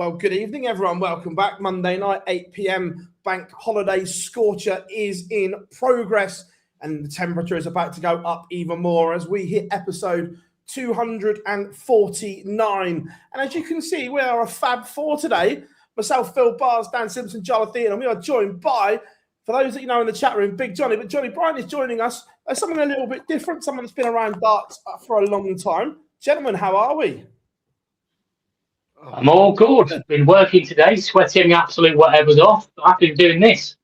Well, good evening, everyone. Welcome back. Monday night, 8 p.m. Bank holiday scorcher is in progress, and the temperature is about to go up even more as we hit episode 249. And as you can see, we are a Fab Four today. Myself, Phil Bars, Dan Simpson, Jonathan, and we are joined by, for those that you know in the chat room, Big Johnny. But Johnny Bryan is joining us as someone a little bit different, someone that's been around darts for a long time. Gentlemen, how are we? I'm all good. Been working today, sweating absolute whatever's off. I've been doing this.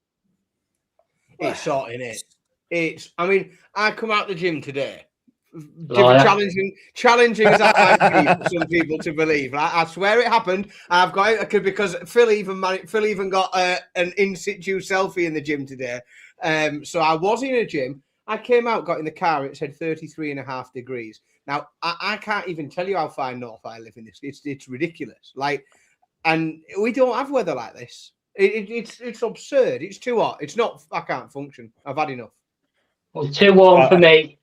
It's sorting it. I mean, I come out the gym today. Challenging as that might be for some people to believe. I swear it happened. I've got it because Phil even got an in situ selfie in the gym today. So I was in a gym. I came out, got in the car. It said 33.5 degrees. Now I can't even tell you how far north I live in this. It's ridiculous. And we don't have weather like this. It's absurd. It's too hot. It's not. I can't function. I've had enough. Well, it's too warm for me.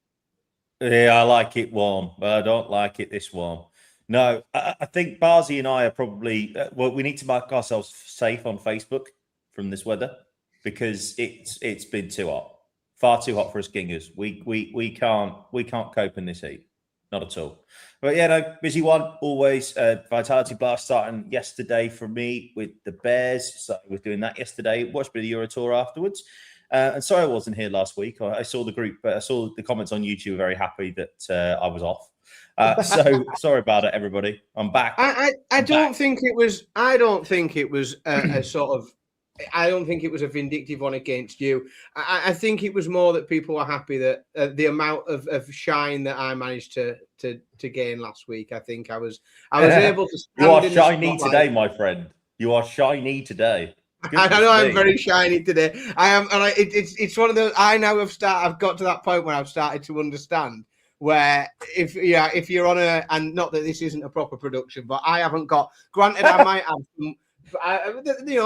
Yeah, I like it warm, but I don't like it this warm. No, I think Barzy and I are probably, we need to mark ourselves safe on Facebook from this weather because it's been too hot, far too hot for us gingers. We can't cope in this heat, not at all. But yeah, no, busy one always. Vitality Blast starting yesterday for me with the Bears, so I was doing that yesterday. Watched a bit of Euro Tour afterwards. And sorry I wasn't here last week. I saw the group, but I saw the comments on YouTube. Very happy that I was off. So sorry about it, everybody. I'm back. I don't think it was a vindictive one against you. I think it was more that people were happy that the amount of shine that I managed to gain last week. I think I was able to. You are shiny today, my friend. You are shiny today. I know I'm very shiny today. I am, and it's one of those. I've got to that point where I've started to understand where if you're on and not that this isn't a proper production, but I haven't got. Granted, I might have some.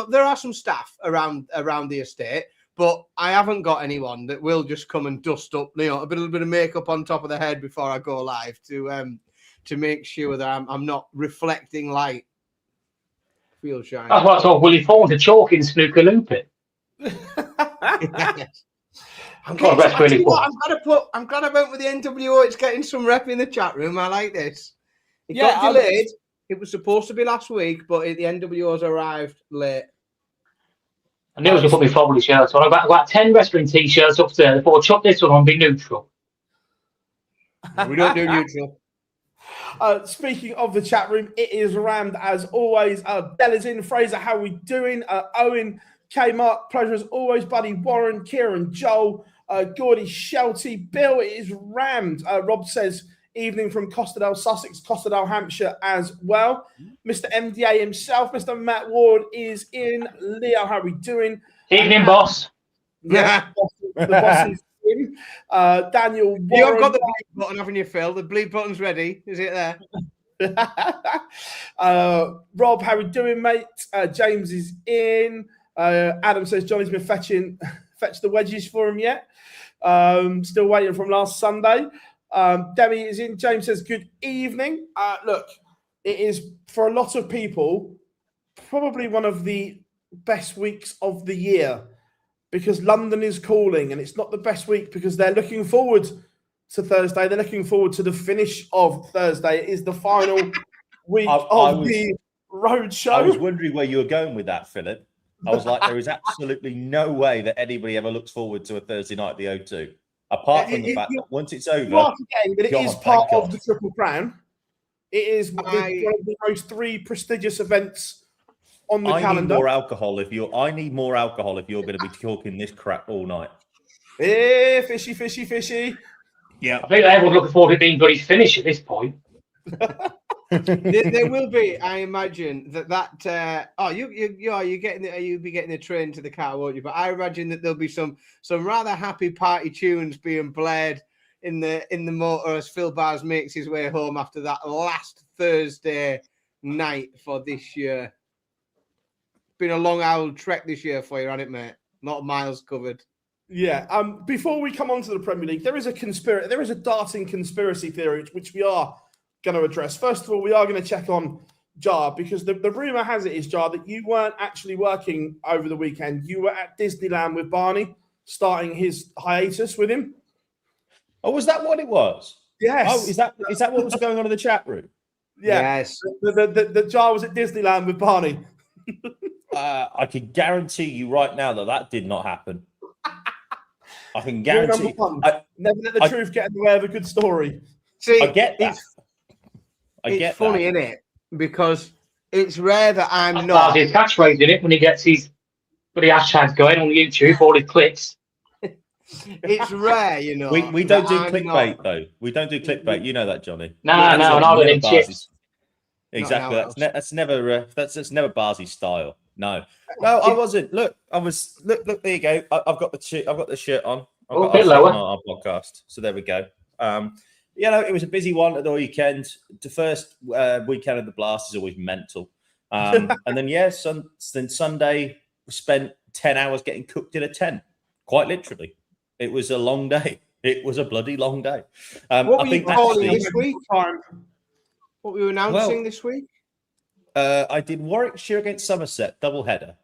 There are some staff around the estate, but I haven't got anyone that will just come and dust up, a little bit of makeup on top of the head before I go live to make sure that I'm not reflecting light. Feel shiny. That's why I told Willie Thorne to chalk in Snooker Looping. I'm glad I went with the NWO. It's getting some rep in the chat room. I like this. It got delayed. It was supposed to be last week, but the NWO's arrived late. I knew I was going to put my Foley shirts on. I've got 10 wrestling t-shirts upstairs. I thought I'd chuck this one on, be neutral. We don't do neutral. Speaking of the chat room, it is rammed as always. Del is in. Fraser, how are we doing? Owen, K Mark, pleasure as always, buddy. Warren, Kieran, Joel, Gordy, Shelty, Bill, it is rammed. Rob says, evening from Costerdale, Sussex, Costerdale, Hampshire as well. Mr. MDA himself, Mr. Matt Ward is in. Leo, how are we doing? Evening, boss. Yeah, the boss is in. Daniel, Warren, you've got the bleed button, haven't you, Phil? The bleed button's ready. Is it there? Rob, how are we doing, mate? James is in. Adam says Johnny's been fetch the wedges for him yet. Still waiting from last Sunday. Demi is in. James says good evening. Look, it is for a lot of people probably one of the best weeks of the year because London is calling, and it's not the best week because they're looking forward to Thursday. They're looking forward to the finish of Thursday. It is the final week of the road show. I was wondering where you were going with that, Philip. I was like, there is absolutely no way that anybody ever looks forward to a Thursday night at the O2. Apart from the fact that once it's over, you are forgetting that it is part of the Triple Crown. It is one of the most 3 prestigious events on the calendar. I need more alcohol if you're going to be talking this crap all night. Hey, fishy, fishy, fishy. Yeah, I think everyone's looking forward to it being bloody finished at this point. There will be, I imagine that. You'll be getting the train to the car, won't you? But I imagine that there'll be some rather happy party tunes being played in the motor as Phil Bars makes his way home after that last Thursday night for this year. Been a long old trek this year for you, hasn't it, mate? A lot of miles covered. Yeah. Before we come on to the Premier League, there is a darting conspiracy theory which we are going to address. First of all, we are going to check on Jar, because the rumor has it is, Jar, that you weren't actually working over the weekend. You were at Disneyland with Barney, starting his hiatus with him. Oh, was that what it was? Yes. Oh, is that what was going on in the chat room? Yeah. Yes. The Jar was at Disneyland with Barney. I can guarantee you right now that did not happen. I can guarantee. Never let the truth get in the way of a good story. See, I get that. It's funny, isn't it? Because it's rare that I'm That's not. his catchphrase, isn't it? When he gets his bloody hashtags going on YouTube, all his clicks. It's rare, you know. We don't do clickbait though. We don't do clickbait. You know that, Johnny. No, not in chips. Exactly. That's never never Barzy's style. No, I wasn't. Look, I was. Look. There you go. I've got the shirt. I've got the shirt on. I've got a bit lower. On our podcast. So there we go. It was a busy one at the weekend. The first weekend of the blast is always mental. And then Sunday we spent 10 hours getting cooked in a tent. Quite literally, it was a long day. It was a bloody long day. What were you calling this week? What were you announcing this week? I did Warwickshire against Somerset, double header.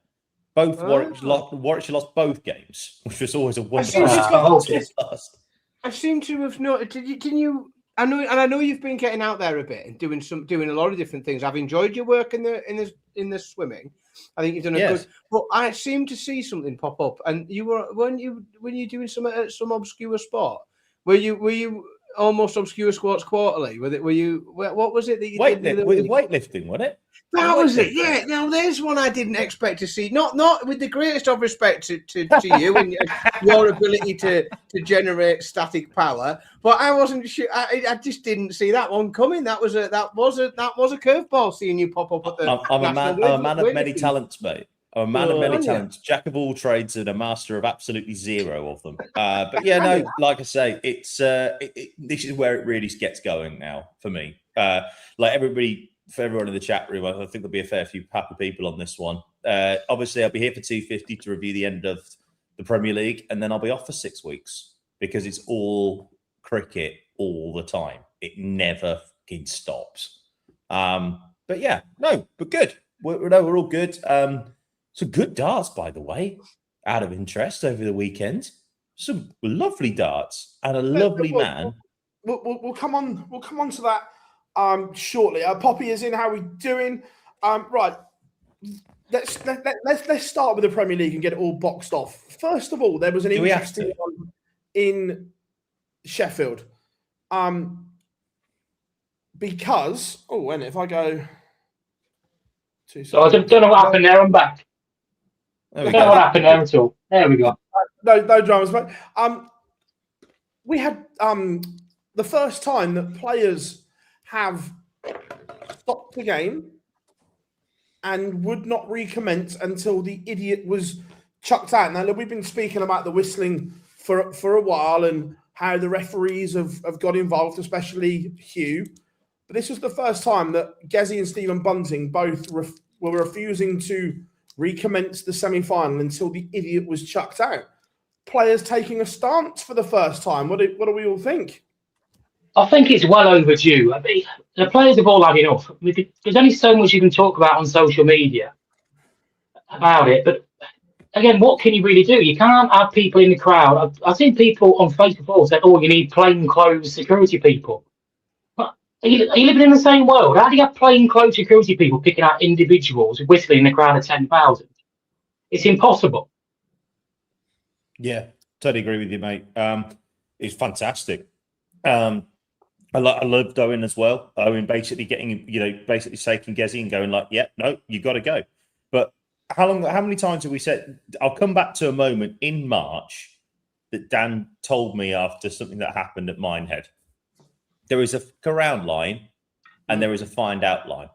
Both Warwickshire lost both games, which was always a wonderful loss. I seem to have noticed. Can you? I know you've been getting out there a bit and doing a lot of different things. I've enjoyed your work in the swimming. I think you've done a good. But I seem to see something pop up, and when you doing some obscure sport. Were you almost obscure sports quarterly? Were you? What was it that you did? Weightlifting, wasn't it? That was it. Yeah. Now there's one I didn't expect to see. Not with the greatest of respect to you and your ability to generate static power, but I wasn't sure. I just didn't see that one coming. That was a curveball seeing you pop up at the. I'm a man of many talents, mate. I'm a man of many talents, jack of all trades, and a master of absolutely zero of them. But yeah, no, like I say, it's this is where it really gets going now for me. For everyone in the chat room, I think there'll be a fair few happy people on this one. Obviously, I'll be here for 250 to review the end of the Premier League, and then I'll be off for 6 weeks because it's all cricket all the time. It never fucking stops. But yeah, but good. We're all good. Some good darts, by the way, out of interest over the weekend. Some lovely darts and a lovely man. We'll come on to that shortly. Poppy is in. How are we doing? Right. Let's start with the Premier League and get it all boxed off. First of all, there was an interesting one in Sheffield. Because and if I go so I don't know what happened there. I'm back. I don't know what happened there at all. There we go. No dramas, mate. We had the first time that players have stopped the game and would not recommence until the idiot was chucked out. Now, look, we've been speaking about the whistling for a while and how the referees have got involved, especially Hugh. But this was the first time that Gezi and Stephen Bunting both were refusing to recommence the semi-final until the idiot was chucked out. Players taking a stance for the first time. What do we all think? I think it's well overdue. I mean, the players have all had enough. There's only so much you can talk about on social media about it. But again, what can you really do? You can't have people in the crowd. I've seen people on Facebook all say, you need plainclothes security people. But are you living in the same world? How do you have plainclothes security people picking out individuals whistling in a crowd of 10,000? It's impossible. Yeah, totally agree with you, mate. It's fantastic. I loved Owen as well. Owen basically getting, basically taking Gezi and going like, yeah, no, you got to go. But how many times have we said, I'll come back to a moment in March that Dan told me after something that happened at Minehead. There is a around line and there is a find out line.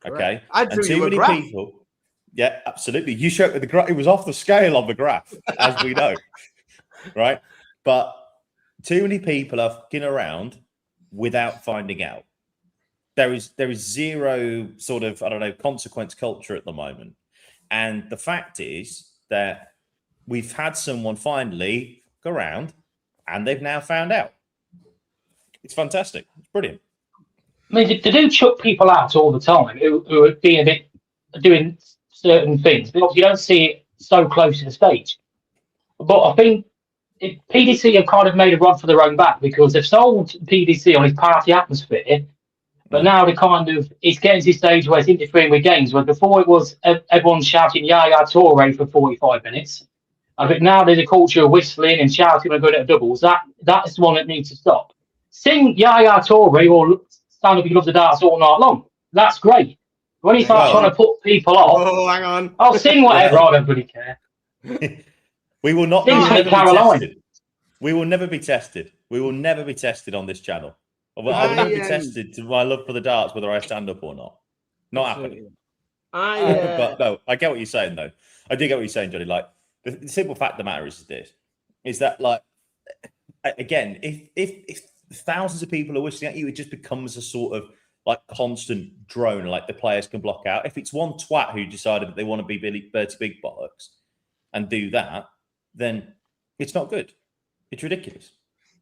Okay. And too many people. Yeah, absolutely. You showed with the graph. It was off the scale of the graph, as we know. Right. But too many people are fucking around without finding out. There is zero sort of, consequence culture at the moment. And the fact is that we've had someone finally go around and they've now found out. It's fantastic. It's brilliant. I mean, they do chuck people out all the time who are being a bit doing certain things, but obviously you don't see it so close to the stage. But I think PDC have kind of made a run for their own back because they've sold PDC on his party atmosphere, but now it's getting to the stage where it's interfering with games. Where before it was everyone shouting Yaya Toure for 45 minutes. I think now there's a culture of whistling and shouting and going at doubles. That's the one that needs to stop. Sing Yaya Toure or stand up, you love the darts all night long. That's great. When you start trying to put people off, hang on. I'll sing whatever. I don't really care. We will not. We will never be tested. We will never be tested on this channel. I will never be tested to my love for the darts, whether I stand up or not. Not happening. But no, I get what you're saying, though. I do get what you're saying, Johnny. Like the simple fact of the matter is that like again, if thousands of people are whistling at you, it just becomes a sort of like constant drone. Like the players can block out. If it's one twat who decided that they want to be Bertie Big Bollocks and do that, then it's not good. It's ridiculous,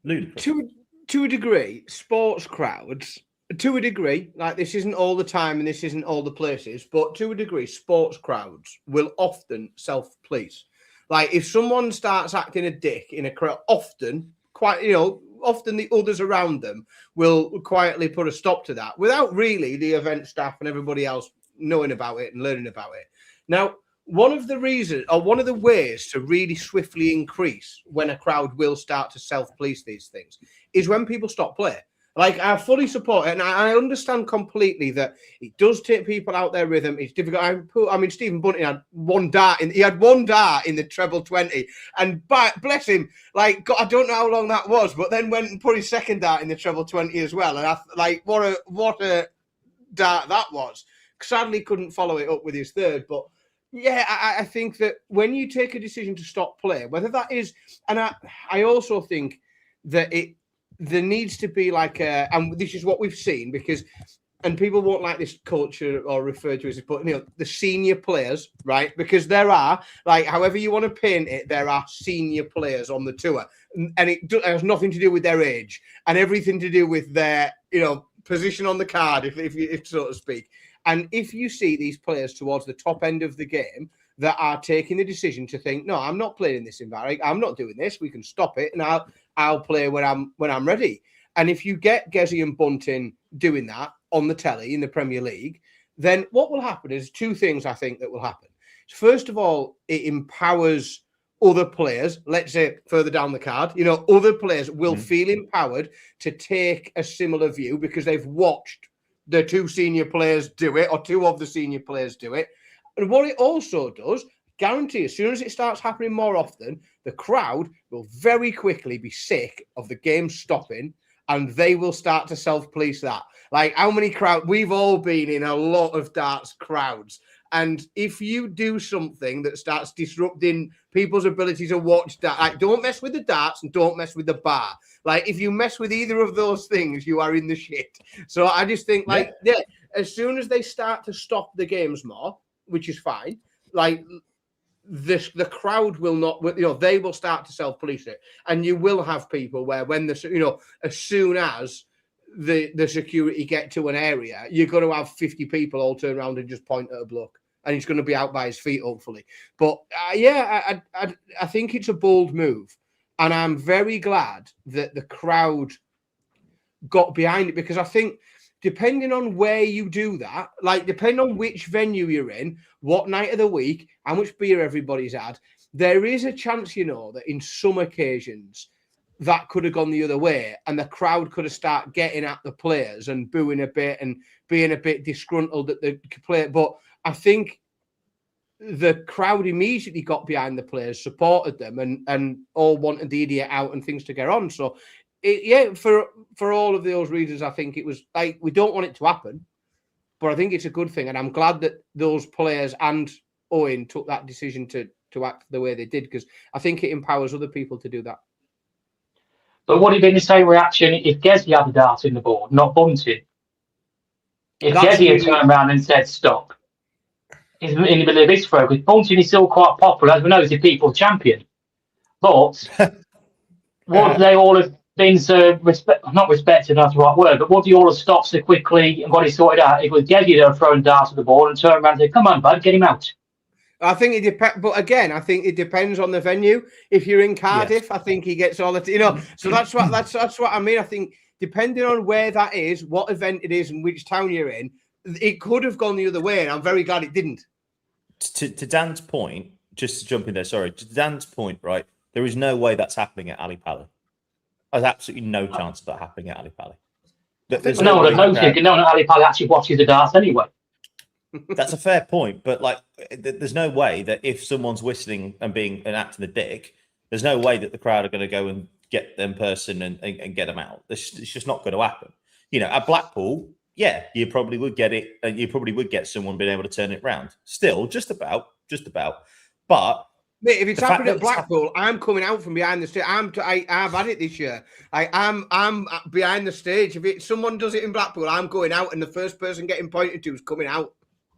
ludicrous. To a degree, sports crowds. To a degree, like this isn't all the time and this isn't all the places, but to a degree, sports crowds will often self-police. Like if someone starts acting a dick in a crowd, often the others around them will quietly put a stop to that without really the event staff and everybody else knowing about it and learning about it. Now, one of the reasons or one of the ways to really swiftly increase when a crowd will start to self-police these things is when people stop playing. Like, I fully support it, and I understand completely that it does take people out their rhythm. It's difficult. I mean, Stephen Bunting had one dart in the treble 20, and bless him, like, God, I don't know how long that was, but then went and put his second dart in the treble 20 as well. And what a dart that was. Sadly, couldn't follow it up with his third, but yeah, I think that when you take a decision to stop play, whether that is, and I also think that there needs to be like and this is what we've seen and people won't like this culture or refer to it as, but the senior players, right? Because there are, like, however you want to paint it, there are senior players on the tour, and it has nothing to do with their age and everything to do with their, position on the card, if so to speak. And if you see these players towards the top end of the game that are taking the decision to think, no, I'm not playing in this environment, I'm not doing this, we can stop it, and I'll play when I'm ready. And if you get Gezi and Bunting doing that on the telly in the Premier League, then what will happen is two things I think that will happen. First of all, it empowers other players, let's say further down the card, other players will feel empowered to take a similar view because they've watched the two senior players do it, or two of the senior players do it. And what it also does, guarantee, as soon as it starts happening more often, the crowd will very quickly be sick of the game stopping, and they will start to self-police that. Like, how many we've all been in a lot of darts crowds. And if you do something that starts disrupting people's ability to watch that, like, don't mess with the darts and don't mess with the bar. Like, if you mess with either of those things, you are in the shit. So I just think, as soon as they start to stop the games more, which is fine, like, the crowd will not, they will start to self-police it. And you will have people where when as soon as the security get to an area, you're going to have 50 people all turn around and just point at a bloke, and he's going to be out by his feet, hopefully. But I think it's a bold move, and I'm very glad that the crowd got behind it, because I think depending on where you do that, like depending on which venue you're in, what night of the week, how much beer everybody's had, there is a chance, that in some occasions that could have gone the other way, and the crowd could have started getting at the players and booing a bit and being a bit disgruntled that the player. But I think the crowd immediately got behind the players, supported them, and all wanted the idiot out and things to get on. So, for all of those reasons, I think it was like, we don't want it to happen, but I think it's a good thing, and I'm glad that those players and Owen took that decision to act the way they did, because I think it empowers other people to do that. But would it be the same reaction if Gezi had the dart in the board, not Bunting? If Gezi had turned around and said stop, in the middle of his throw, because Bunting is still quite popular, as we know, he's a people champion. But would they all have been not respected, that's the right word, but would he all have stopped so quickly and got it sorted out? It was Gezi that throwing darts at the ball and turned around and said, "Come on, bud, get him out." I think it depends, but again, I think it depends on the venue. If you're in Cardiff, yes. I think he gets all the, So that's what I mean. I think depending on where that is, what event it is, and which town you're in, it could have gone the other way, and I'm very glad it didn't. To Dan's point, just to jump in there, sorry. To Dan's point, right? There is no way that's happening at Ali Pali. There's absolutely no chance of that happening at Ali Pali. No one at Ali Pali actually watches the darts anyway. That's a fair point, but like, there's no way that if someone's whistling and acting a dick, there's no way that the crowd are going to go and get them person and get them out. It's just not going to happen. At Blackpool, yeah, you probably would get it, and you probably would get someone being able to turn it round. Still, just about. But mate, if it's happened at Blackpool, I'm coming out from behind the stage. I've had it this year. I'm behind the stage. If someone does it in Blackpool, I'm going out, and the first person getting pointed to is coming out.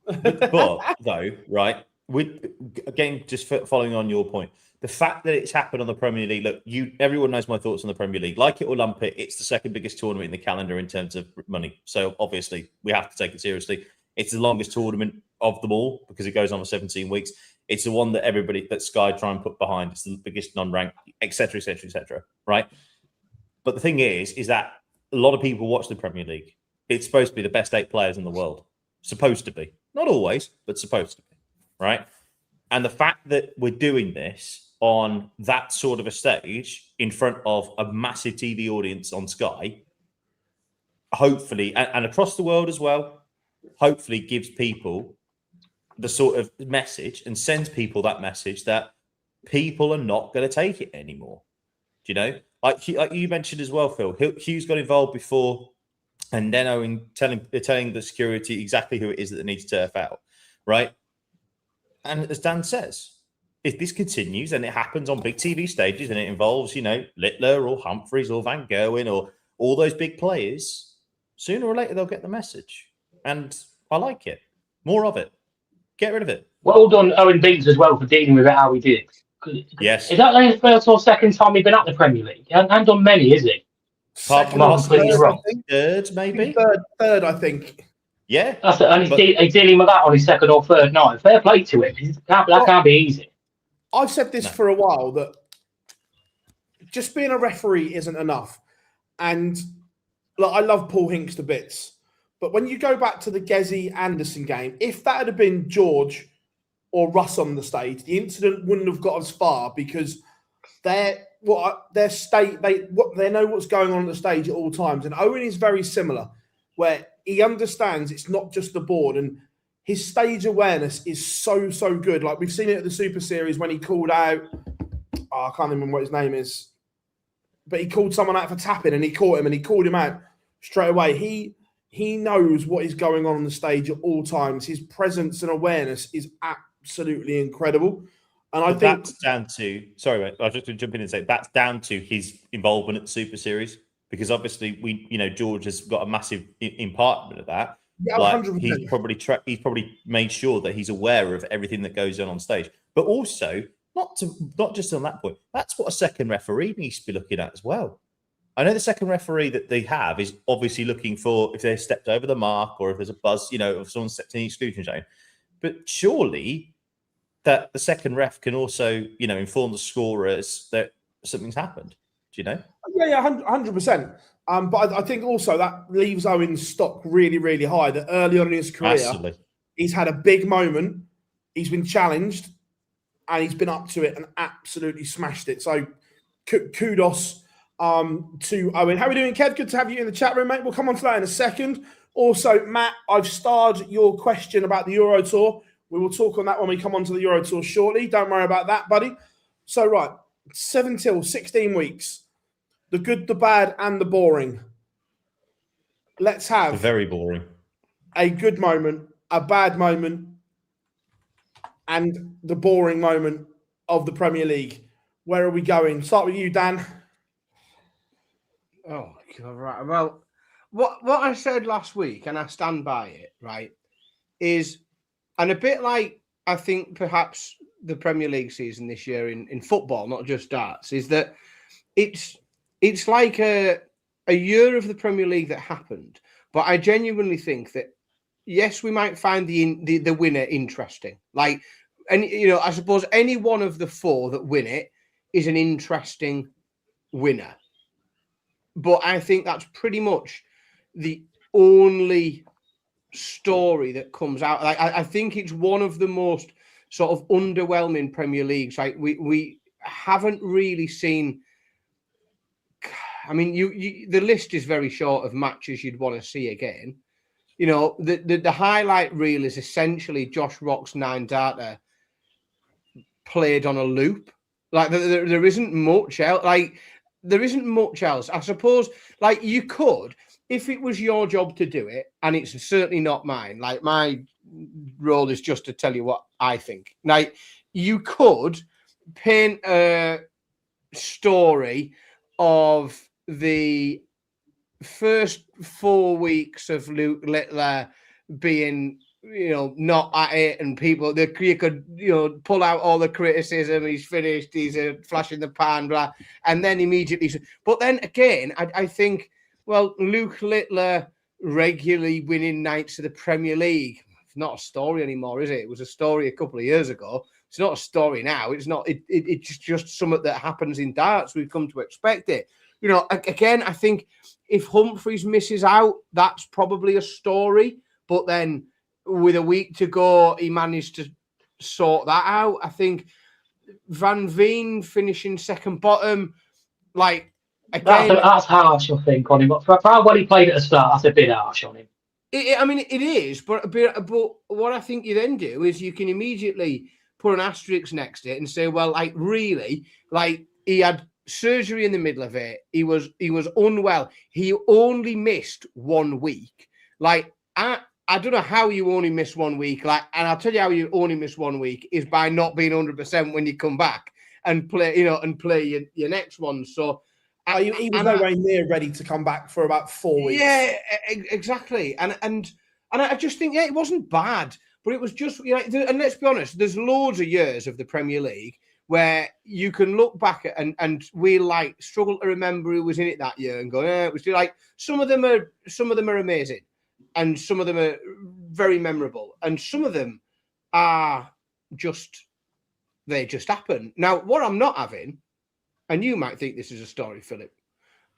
But though, right, again, just following on your point, the fact that it's happened on the Premier League. Look, everyone knows my thoughts on the Premier League. Like it or lump it, it's the second biggest tournament in the calendar in terms of money. So obviously, we have to take it seriously. It's the longest tournament of them all because it goes on for 17 weeks. It's the one that Sky try and put behind. It's the biggest non-ranked, etc., etc., etc. Right? But the thing is that a lot of people watch the Premier League. It's supposed to be the best 8 players in the world. Supposed to be. Not always, but supposed to be. Right? And the fact that we're doing this on that sort of a stage in front of a massive TV audience on Sky, hopefully, and across the world as well, hopefully gives people the sort of message and sends people that message that people are not going to take it anymore. Do you know? Like you mentioned as well, Phil, Hugh's got involved before, and then Owen telling the security exactly who it is that they need to turf out, right? And as Dan says, if this continues and it happens on big TV stages and it involves, Littler or Humphreys or Van Gerwen or all those big players, sooner or later they'll get the message. And I like it. More of it. Get rid of it. Well done, Owen Beams, as well, for dealing with it how he did. Yes. Is that the first or second time he's been at the Premier League? He hasn't done many, is he? Third, maybe? Third, I think. Yeah. That's it. And he's dealing with that on his second or third night. Fair play to him. That can't be easy. I've said this for a while, that just being a referee isn't enough. And I love Paul Hinks to bits. But when you go back to the Gezi-Anderson game, if that had been George or Russ on the stage, the incident wouldn't have got as far because they know what's going on the stage at all times. And Owen is very similar, where he understands it's not just the board, and his stage awareness is so good. Like we've seen it at the Super Series when he called out, I can't remember what his name is, but he called someone out for tapping and he caught him and he called him out straight away. He knows what is going on the stage at all times. His presence and awareness is absolutely incredible. And I think that's down to, sorry, mate, I'll just jump in and say that's down to his involvement at the Super Series, because obviously George has got a massive impartment of that. Yeah, like, he's probably made sure that he's aware of everything that goes on stage, but also not just on that point. That's what a second referee needs to be looking at as well. I know the second referee that they have is obviously looking for if they stepped over the mark or if there's a buzz, if someone stepped in the exclusion zone. But surely that the second ref can also, inform the scorers that something's happened. Do you know? Yeah, 100%. But I think also that leaves Owen's stock really, really high. That early on in his career, Absolutely. He's had a big moment. He's been challenged, and he's been up to it and absolutely smashed it. So kudos to Owen. How are we doing, Kev? Good to have you in the chat room, mate. We'll come on to that in a second. Also, Matt, I've starred your question about the Euro Tour. We will talk on that when we come on to the Euro Tour shortly. Don't worry about that, buddy. So, right, 7 till 16 weeks. The good, the bad, and the boring. Let's have very boring. A good moment, a bad moment, and the boring moment of the Premier League. Where are we going? Start with you, Dan. Oh, God, right. Well, what I said last week, and I stand by it, right, is, and a bit like I think perhaps the Premier League season this year in football, not just darts, is that it's it's like a year of the Premier League that happened, but I genuinely think that yes, we might find the winner interesting. Like, and I suppose any one of the four that win it is an interesting winner. But I think that's pretty much the only story that comes out. Like, I think it's one of the most sort of underwhelming Premier Leagues. Like, we haven't really seen. I mean, the list is very short of matches you'd want to see again. The highlight reel is essentially Josh Rock's 9-darter played on a loop. Like, there isn't much else. Like, there isn't much else. I suppose, like, you could, if it was your job to do it, and it's certainly not mine. Like, my role is just to tell you what I think. Like, you could paint a story of the first 4 weeks of Luke Littler being, not at it, and people, you could, pull out all the criticism. He's finished. He's a flash in the pan, blah, and then immediately. But then again, I think, well, Luke Littler regularly winning nights of the Premier League. It's not a story anymore, is it? It was a story a couple of years ago. It's not a story now. It's not. It's just something that happens in darts. We've come to expect it. Again, I think if Humphreys misses out, that's probably a story. But then with a week to go, he managed to sort that out. I think Van Veen finishing second bottom, like, again, that's harsh, I think, on him. But for how well he played at the start, that's a bit harsh on him. It is. But what I think you then do is you can immediately put an asterisk next to it and say, well, like, really, like, he had surgery in the middle of it. He was unwell. He only missed 1 week. Like, I don't know how you only miss 1 week. Like, and I'll tell you how you only miss 1 week is by not being 100% when you come back and play, and play your next one. So he was nowhere near ready to come back for about 4 weeks. Yeah, exactly. And I just think, it wasn't bad, but it was just, and let's be honest, there's loads of years of the Premier League where you can look back at and we like struggle to remember who was in it that year and go, it was like some of them are amazing and some of them are very memorable and some of them are just happen. Now, what I'm not having, and you might think this is a story, Philip,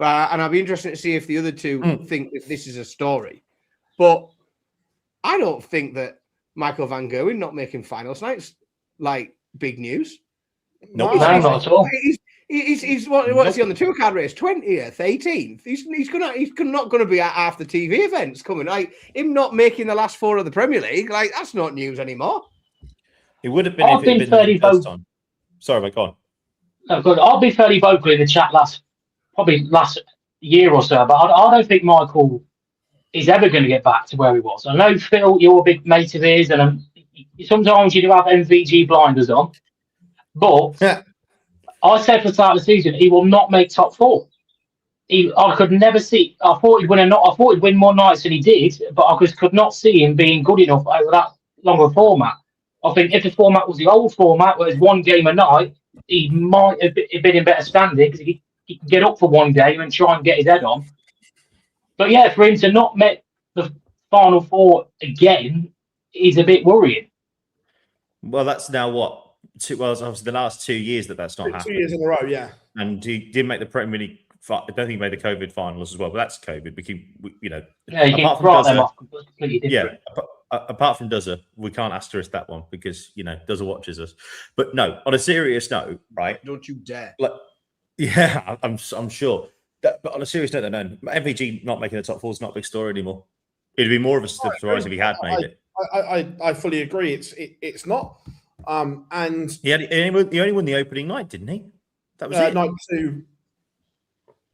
and I'll be interested to see if the other two think that this is a story, but I don't think that Michael Van Gerwen not making finals nights like big news. No, not at all. He's what is he on the tour card race? 20th, 18th. He's not going to be at half the TV events coming. Like, him not making the last four of the Premier League, like, that's not news anymore. It would have been if it had been the first time. Sorry, mate, go on. No, good. I'll be fairly vocal in the chat last year or so, but I don't think Michael is ever going to get back to where he was. I know, Phil, you're a big mate of his, and sometimes you do have MVG blinders on. But I said for the start of the season, he will not make top four. I could never see. I thought he'd win more nights than he did, but I just could not see him being good enough over that longer format. I think if the format was the old format, where it's one game a night, he might have been in better standing because he can get up for one game and try and get his head on. But yeah, for him to not make the final four again is a bit worrying. Well, that's now what? It's obviously the last 2 years that's not happened. 2 years in a row, yeah. And he did make the Premier League. I don't think he made the COVID finals as well, but that's COVID. Apart from Duzza, we can't asterisk that one because Duzza watches us. But no, on a serious note, right? Don't you dare! Like, yeah, I'm sure. But on a serious note, no, MVG not making the top four is not a big story anymore. It'd be more of a surprise if he had made it. I fully agree. It's not. And he only won the opening night, didn't he? That was it. Night two.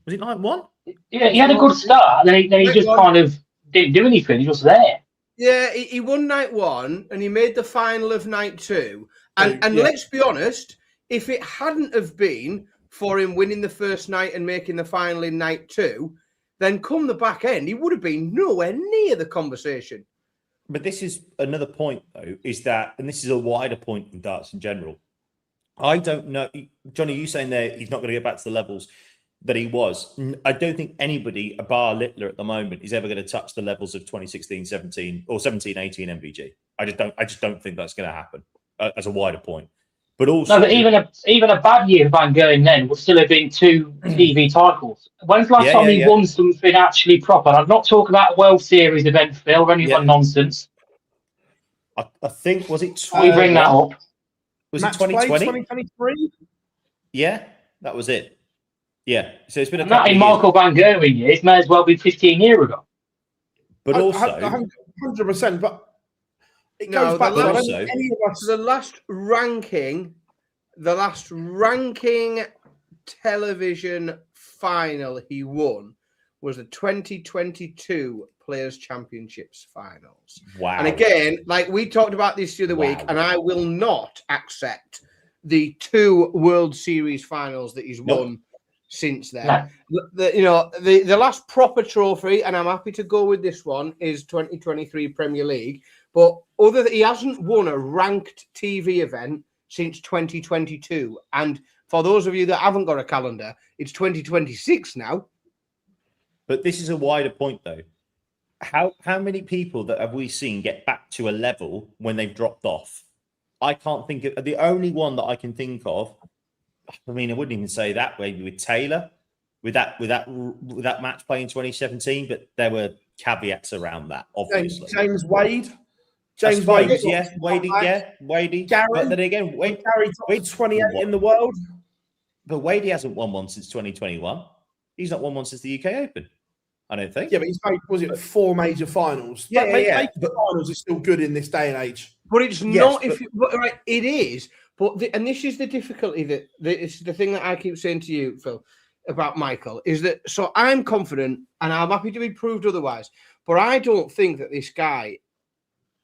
Was it night one? Yeah, he had a good start. Then he just kind of didn't do anything. He was there. Yeah, he won night one and he made the final of night two. And let's be honest, if it hadn't have been for him winning the first night and making the final in night two, then come the back end, he would have been nowhere near the conversation. But this is another point, though, is that, and this is a wider point in darts in general. I don't know, Johnny, you saying there he's not going to get back to the levels. that he was. I don't think anybody, bar Littler at the moment, is ever going to touch the levels of 2016, 17, or 17, 18 MVG. I just don't think that's going to happen as a wider point. But also, no, but even a bad year of Van Gogh then would still have been 2 TV titles. When's the last time he won something actually proper? I'm not talking about a World Series event, Phil, or any of that nonsense. I think, was it? We bring that up. Was it 2020? 2023? Yeah, that was it. Yeah, so it's been a and couple that in of Michael Van Gogh years may as well be 15 years ago. But also, 100%. But it goes back to any of us. The last ranking television final he won was the 2022 Players' Championships finals. Wow. And again, like we talked about this the other week, and I will not accept the 2 World Series finals that he's won since then. The last proper trophy, and I'm happy to go with this one, is 2023 Premier League. But he hasn't won a ranked TV event since 2022. And for those of you that haven't got a calendar, it's 2026 now. But this is a wider point, though. How many people that have we seen get back to a level when they've dropped off? I can't think of the only one that I can think of. I mean, I wouldn't even say that maybe with Taylor, with that match play in 2017, but there were caveats around that, obviously. James Wade. Wade. Gary, but then again, Wade's 28 in the world. But Wade hasn't won one since 2021. He's not won one since the UK Open, I don't think. Yeah, but he's made, 4 major finals? Making finals is still good in this day and age. But it's not. Right, it is. But and this is the difficulty that it's the thing that I keep saying to you, Phil, about Michael, is that so I'm confident and I'm happy to be proved otherwise. But I don't think that this guy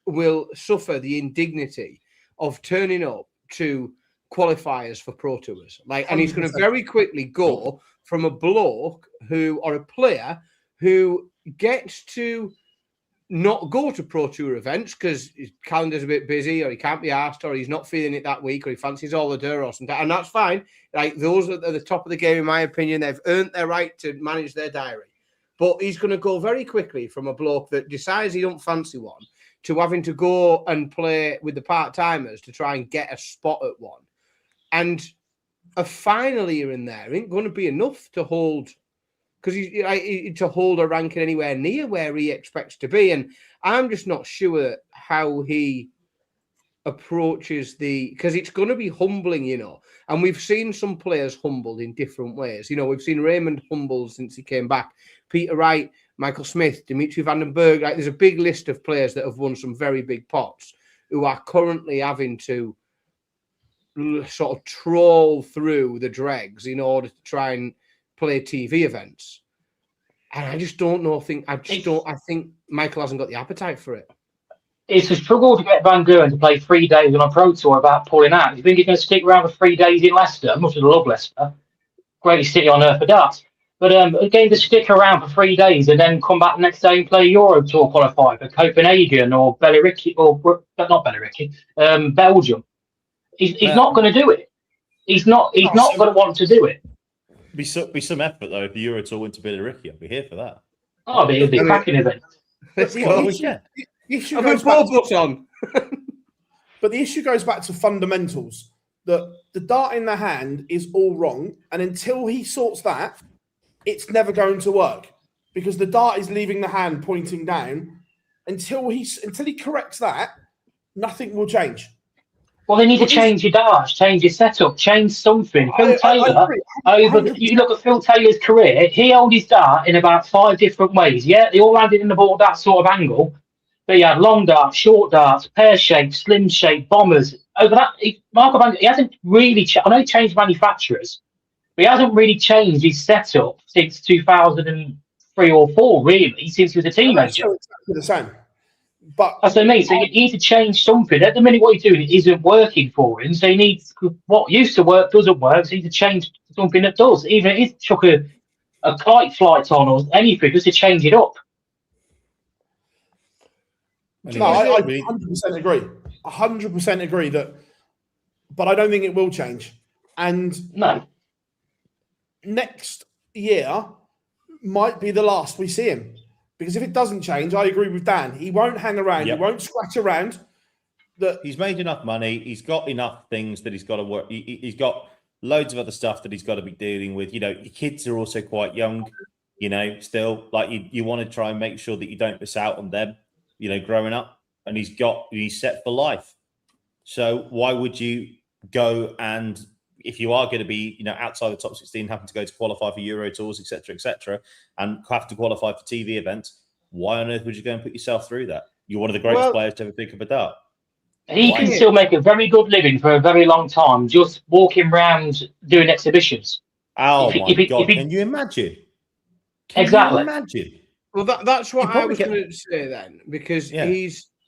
will suffer the indignity of turning up to qualifiers for Pro Tours. And he's going to very quickly go from a bloke or a player who gets to not go to Pro Tour events because his calendar's a bit busy, or he can't be asked, or he's not feeling it that week, or he fancies all the dirt or something, and that's fine. Those are at the top of the game, in my opinion. They've earned their right to manage their diary. But he's going to go very quickly from a bloke that decides he don't fancy one to having to go and play with the part-timers to try and get a spot at one. And a final here and there ain't going to be enough to hold, because to hold a ranking anywhere near where he expects to be. And I'm just not sure how he approaches because it's going to be humbling, and we've seen some players humbled in different ways. We've seen Raymond humbled since he came back, Peter Wright, Michael Smith, Dimitri van den Berg. There's a big list of players that have won some very big pots who are currently having to sort of trawl through the dregs in order to try and play TV events. And I just don't know. I think Michael hasn't got the appetite for it. It's a struggle to get Van Gogh to play 3 days on a Pro Tour about pulling out. You think he's going to stick around for 3 days in Leicester? Much as I love Leicester, greatest city on earth for darts. But again, to stick around for 3 days and then come back the next day and play Euro Tour qualify for Copenhagen or Belgium. He's not going to do it. He's not going to want to do it. Be some effort though if the Euro Tour went to Billericay. I'd be here for that. Oh, it'd be a cracking event. Let's go. The issue goes back on. But the issue goes back to fundamentals. That the dart in the hand is all wrong, and until he sorts that, it's never going to work because the dart is leaving the hand pointing down. Until he corrects that, nothing will change. Well, they need to change your darts, change your setup, change something. Phil Taylor, you look at Phil Taylor's career, he held his dart in about 5 different ways. Yeah, they all landed in the ball that sort of angle. But he had long darts, short darts, pear shape, slim shape, bombers. Over that, Michael Van Gogh, he hasn't really. I know he changed manufacturers, but he hasn't really changed his setup since 2003 or 4. Really, since he was a teenager. It's exactly the same. But that's what I mean. So you need to change something. At the minute, what he's doing isn't working for him. So he needs what used to work doesn't work. So he needs to change something that does. Even if it's chuck a kite flight on or anything, just to change it up. No, I 100% agree. 100% agree that, but I don't think it will change. And no, next year might be the last we see him. Because if it doesn't change, I agree with Dan. He won't hang around. Yep. He won't scratch around. He's made enough money. He's got enough things that he's got to work. He's got loads of other stuff that he's got to be dealing with. You know, your kids are also quite young, you know, still. Like, you want to try and make sure that you don't miss out on them, you know, growing up. And he's set for life. So why would you go and, if you are going to be, you know, outside the top 16, having to go to qualify for Euro Tours, etc., and have to qualify for TV events, why on earth would you go and put yourself through that? You're one of the greatest players to ever pick up a dart. He can still make a very good living for a very long time, just walking around doing exhibitions. Oh my God! Can you imagine? Exactly. Can you imagine? Well, that's what I was going to say then, because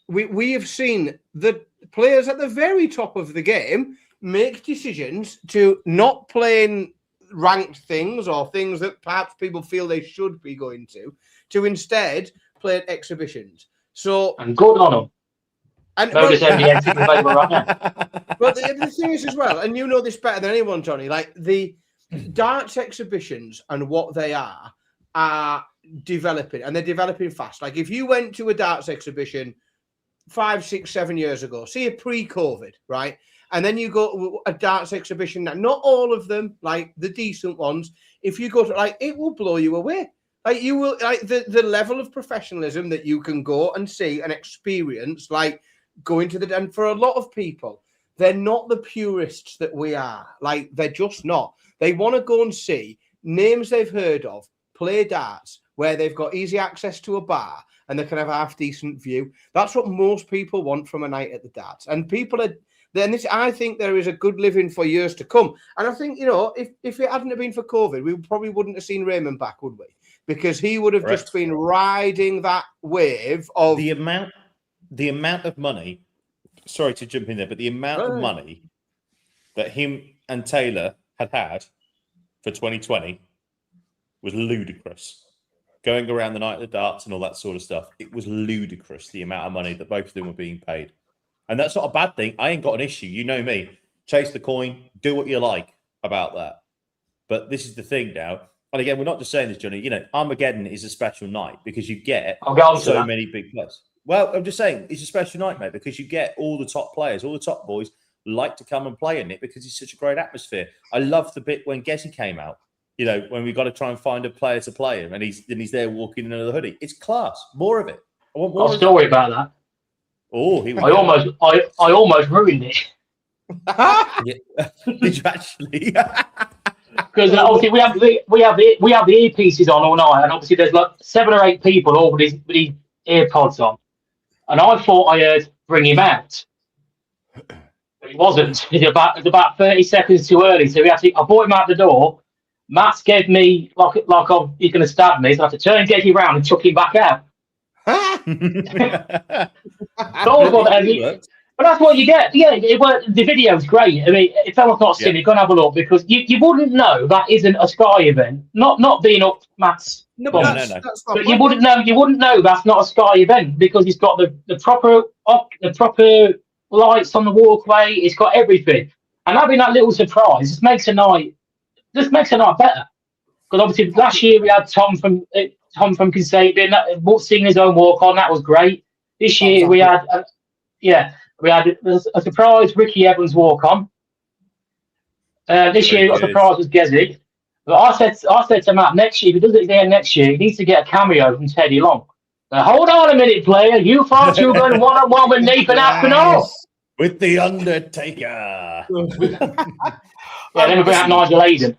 we have seen the players at the very top of the game make decisions to not playing ranked things or things that perhaps people feel they should be going to instead play exhibitions. So, and good on them. And well, right now. But the thing is as well, and you know this better than anyone, Johnny, like the darts exhibitions and what they are developing, and they're developing fast. Like if you went to a darts exhibition 5, 6, 7 years ago, see a pre-COVID, right? And then you go to a darts exhibition now, not all of them, like the decent ones. If you go to, like, it will blow you away. Like you will, like the level of professionalism that you can go and see and experience, like going to and for a lot of people, they're not the purists that we are. Like they're just not. They want to go and see names they've heard of, play darts, where they've got easy access to a bar and they can have a half decent view. That's what most people want from a night at the darts. And people are then this. I think there is a good living for years to come. And I think, you know, if it hadn't have been for COVID, we probably wouldn't have seen Raymond back, would we? Because he would have just been riding that wave of the amount of money. Sorry to jump in there, but the amount of money that him and Taylor had for 2020 was ludicrous. Going around the night of the darts and all that sort of stuff, it was ludicrous, the amount of money that both of them were being paid. And that's not a bad thing. I ain't got an issue. You know me. Chase the coin. Do what you like about that. But this is the thing now. And again, we're not just saying this, Johnny. You know, Armageddon is a special night because you get so many big players. Well, I'm just saying it's a special night, mate, because you get all the top players, all the top boys like to come and play in it because it's such a great atmosphere. I love the bit when Gezi came out. You know, when we got to try and find a player to play him, and he's there walking in another hoodie. It's class. More of it. I want more. Got a story about that. Oh, I almost ruined it. Did you actually? Because obviously we have the earpieces on all night, and obviously there's like 7 or 8 people all with these earpods on, and I thought I heard "Bring Him Out," but it wasn't. It's about 30 seconds too early, so I brought him out the door. Matt gave me like he's going to stab me, so I had to turn and get him round and chuck him back out. But that's what you get. Yeah, the video's great. I mean, if anyone's not seen it, go and have a look, because you wouldn't know that isn't a Sky event. Not being up Matt's. No. But you wouldn't know that's not a Sky event because it's got the proper lights on the walkway. It's got everything, and having that little surprise just makes a night better. Because obviously last year we had Tom from Kasabian singing his own walk on. That was great. This year we had a surprise Ricky Evans walk on. This year a surprise was Gezi. But I said to Matt, next year, if he does it again next year, he needs to get a cameo from Teddy Long. Hold on a minute, player. You thought you were going one-on-one with Nathan Aspinall. With the Undertaker. Then we bring out Nigel Aiden.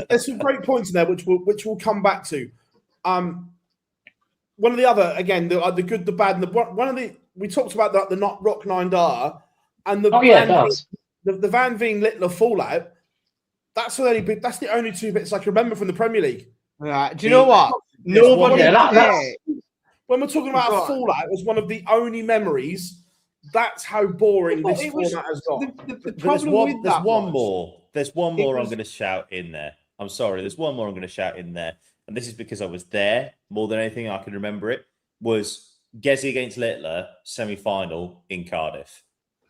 There's some great points in there which we'll come back to. One of the other, again, the good, the bad, and we talked about the not Rock 9 Dar and the Van Veen Littler fallout. That's the only 2 bits I can remember from the Premier League. Do you know what? Nobody. When we're talking about a fallout, it was one of the only memories. That's how boring this format has got. The problem there's one more I'm going to shout in there. I'm sorry. There's one more I'm going to shout in there. And this is because I was there more than anything I can remember it, was Gezi against Littler semi-final in Cardiff.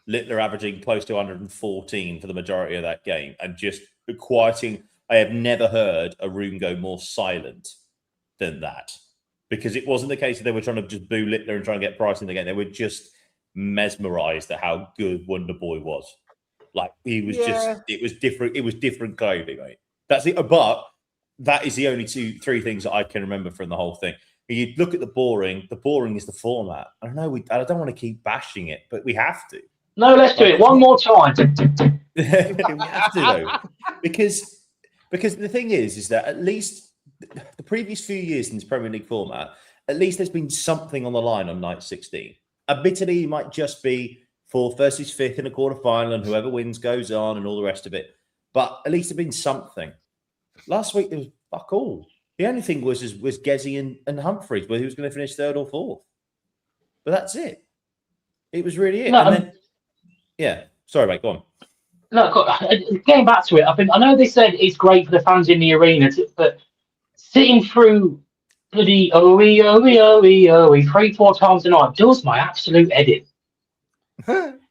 Littler averaging close to 114 for the majority of that game and just quieting I have never heard a room go more silent than that, because it wasn't the case that they were trying to just boo Littler and try and get Price in the game. They were just mesmerised at how good Wonder Boy was. Like, he was it was different. It was different clothing, mate. That's it. But that is the only 2-3 things that I can remember from the whole thing. You look at the boring is the format. I don't know. I don't want to keep bashing it, but we have to. No, let's do it one more time. We have to, though. Because the thing is that at least the previous few years in this Premier League format, at least there's been something on the line on night 16. Admittedly, it might just be 4th versus 5th in a quarter-final, and whoever wins goes on and all the rest of it. But at least there's been something. Last week, there was fuck all. The only thing was Gezi and Humphreys, whether he was going to finish 3rd or 4th. But that's it. It was really it. No, and then, yeah. Sorry, mate. Go on. No, getting back to it, I know they said it's great for the fans in the arena, but sitting through bloody OE 3-4 times a night does my absolute head in.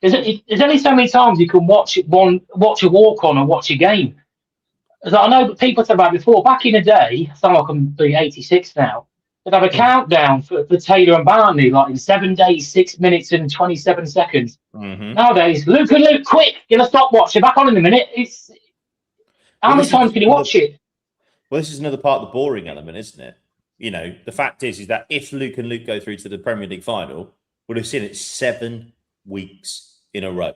There's only so many times you can watch a walk-on or watch a game. As I know people said about before, back in the day, I sound like I'm being 86 now, they'd have a countdown for Taylor and Barney, like in 7 days, 6 minutes and 27 seconds. Mm-hmm. Nowadays, Luke, quick, get a stopwatch. They're back on in a minute. How many times can you watch it? Well, this is another part of the boring element, isn't it? You know, the fact is that if Luke go through to the Premier League final, we'd have seen it 7 weeks in a row.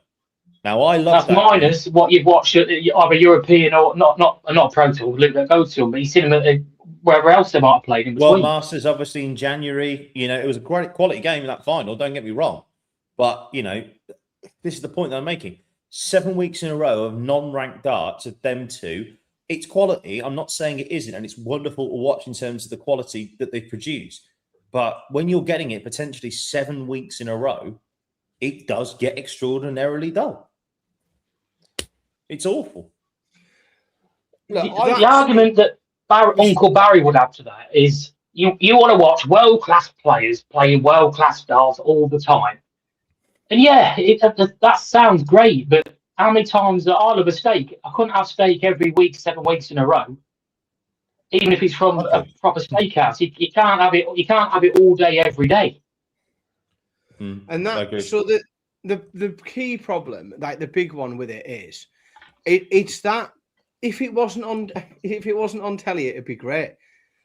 Now, I love that. Minus what you've watched at either European or not Pro Tour, Luke that goes to them, but you've seen them at wherever else they might have played in between. World Masters, obviously, in January. You know, it was a great quality game in that final, don't get me wrong. But, you know, this is the point that I'm making. 7 weeks in a row of non-ranked darts of them two. It's quality. I'm not saying it isn't, and it's wonderful to watch in terms of the quality that they produce. But when you're getting it potentially 7 weeks in a row, it does get extraordinarily dull. It's awful. Look, the argument that Uncle Barry would have to that is you want to watch world-class players playing world-class darts all the time. And yeah, that sounds great, but how many times I'll have a steak? I couldn't have steak every week, 7 weeks in a row. Even if it's from a proper steakhouse, you can't have it. You can't have it all day, every day. And that so the key problem, like the big one with it is, it's that if it wasn't on telly, it'd be great.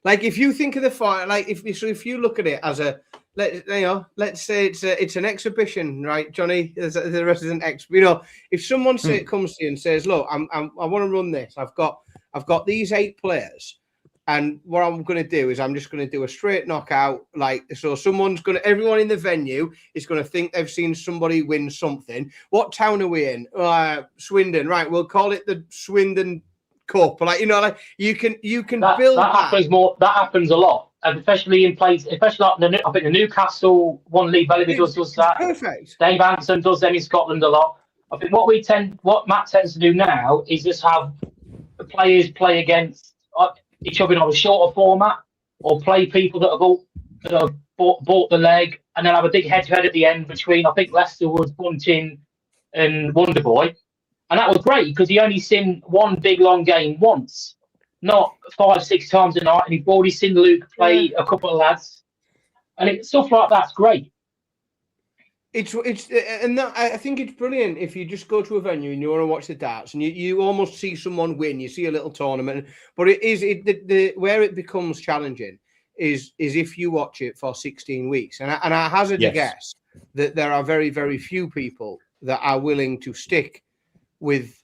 Like if you think of the fight, like if you look at it as a let's say it's an exhibition, right, Johnny? As the resident if someone comes to you and says, "Look, I want to run this. I've got these 8 players, and what I'm going to do is I'm just going to do a straight knockout. Like so, everyone in the venue is going to think they've seen somebody win something. What town are we in? Swindon, right? We'll call it the Swindon Cup. Like you can build that. That happens a lot. Especially in place, especially like I think the Newcastle one Lee Bellamy does that. Perfect. Dave Anderson does them in Scotland a lot. I think what Matt tends to do now is just have the players play against each other in a shorter format, or play people that have bought the leg, and then have a big head-to-head at the end between, I think Leicester was Bunting and Wonderboy, and that was great because he only seen one big long game once. Not 5-6 times a night, and you've already seen Luke play a couple of lads, and stuff like that's great. I think it's brilliant if you just go to a venue and you want to watch the darts, and you almost see someone win. You see a little tournament, but where it becomes challenging is if you watch it for 16 weeks, and I hazard to guess that there are very, very few people that are willing to stick with.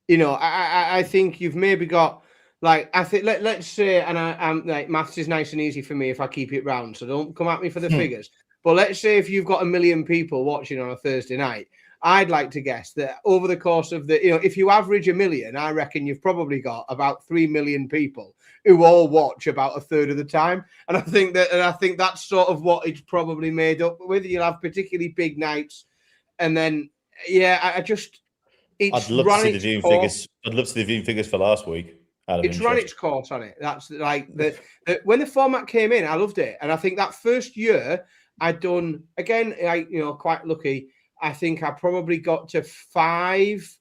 I think you've maybe got. Like I think, let's say, and I'm like maths is nice and easy for me if I keep it round, so don't come at me for the figures. But let's say if you've got 1 million people watching on a Thursday night, I'd like to guess that over the course of if you average 1 million, I reckon you've probably got about 3 million people who all watch about a third of the time. And I think that's sort of what it's probably made up with. You'll have particularly big nights, and then I'd love to see the viewing figures. I'd love to see the viewing figures for last week. It's run its course on it. That's like when the format came in, I loved it, and I think that first year I'd done again. Quite lucky. I think I probably got to 5,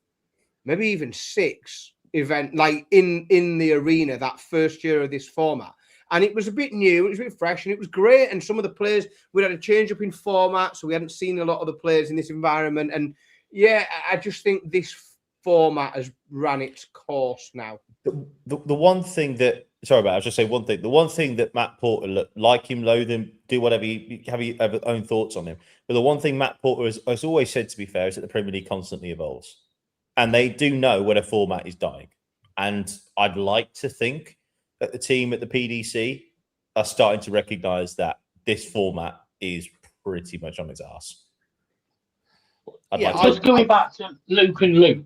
maybe even 6 event, like in the arena, that first year of this format. And it was a bit new, it was a bit fresh, and it was great. And some of the players, we had a change up in format, so we hadn't seen a lot of the players in this environment. And yeah, I just think this format has ran its course now. The one thing that, sorry about it, I was just saying one thing. The one thing that Matt Porter, like him, loathe him, do whatever, have your own thoughts on him. But the one thing Matt Porter has always said, to be fair, is that the Premier League constantly evolves. And they do know when a format is dying. And I'd like to think that the team at the PDC are starting to recognise that this format is pretty much on its arse. Just going back to Luke and Luke,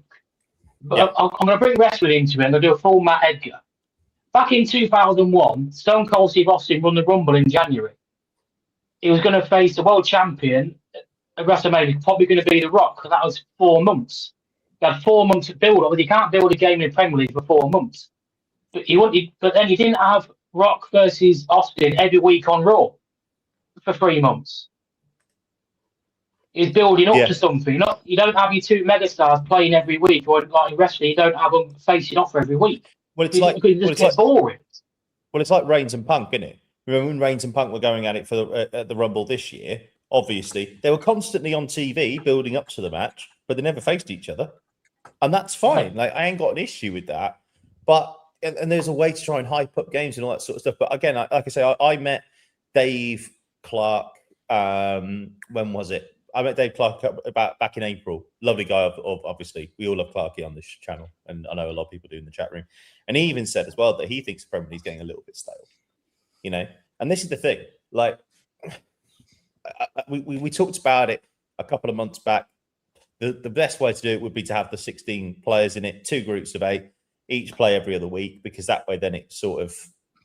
but I'm going to bring wrestling into it and I'll do a full Matt Edgar. Back in 2001, Stone Cold Steve Austin won the Rumble in January. He was going to face the world champion at WrestleMania, probably going to be The Rock, because that was 4 months. You had 4 months to build up. You can't build a game in the Premier League for 4 months. But then you didn't have Rock versus Austin every week on Raw for 3 months. He's building up to something. You don't have your 2 megastars playing every week, or like in wrestling, you don't have them facing off every week. Well, it's like boring. Well, it's like Reigns and Punk, isn't it? Remember when Reigns and Punk were going at it for at the Rumble this year? Obviously, they were constantly on TV building up to the match, but they never faced each other, and that's fine. Like, I ain't got an issue with that. But and there's a way to try and hype up games and all that sort of stuff. But again, like I say, I met Dave Clark. When was it? I met Dave Clark back in April. Lovely guy, obviously. We all love Clarky on this channel, and I know a lot of people do in the chat room. And he even said as well that he thinks the Premier League's getting a little bit stale, you know. And this is the thing, like we talked about it a couple of months back. The best way to do it would be to have the 16 players in it, 2 groups of 8, each play every other week, because that way then it sort of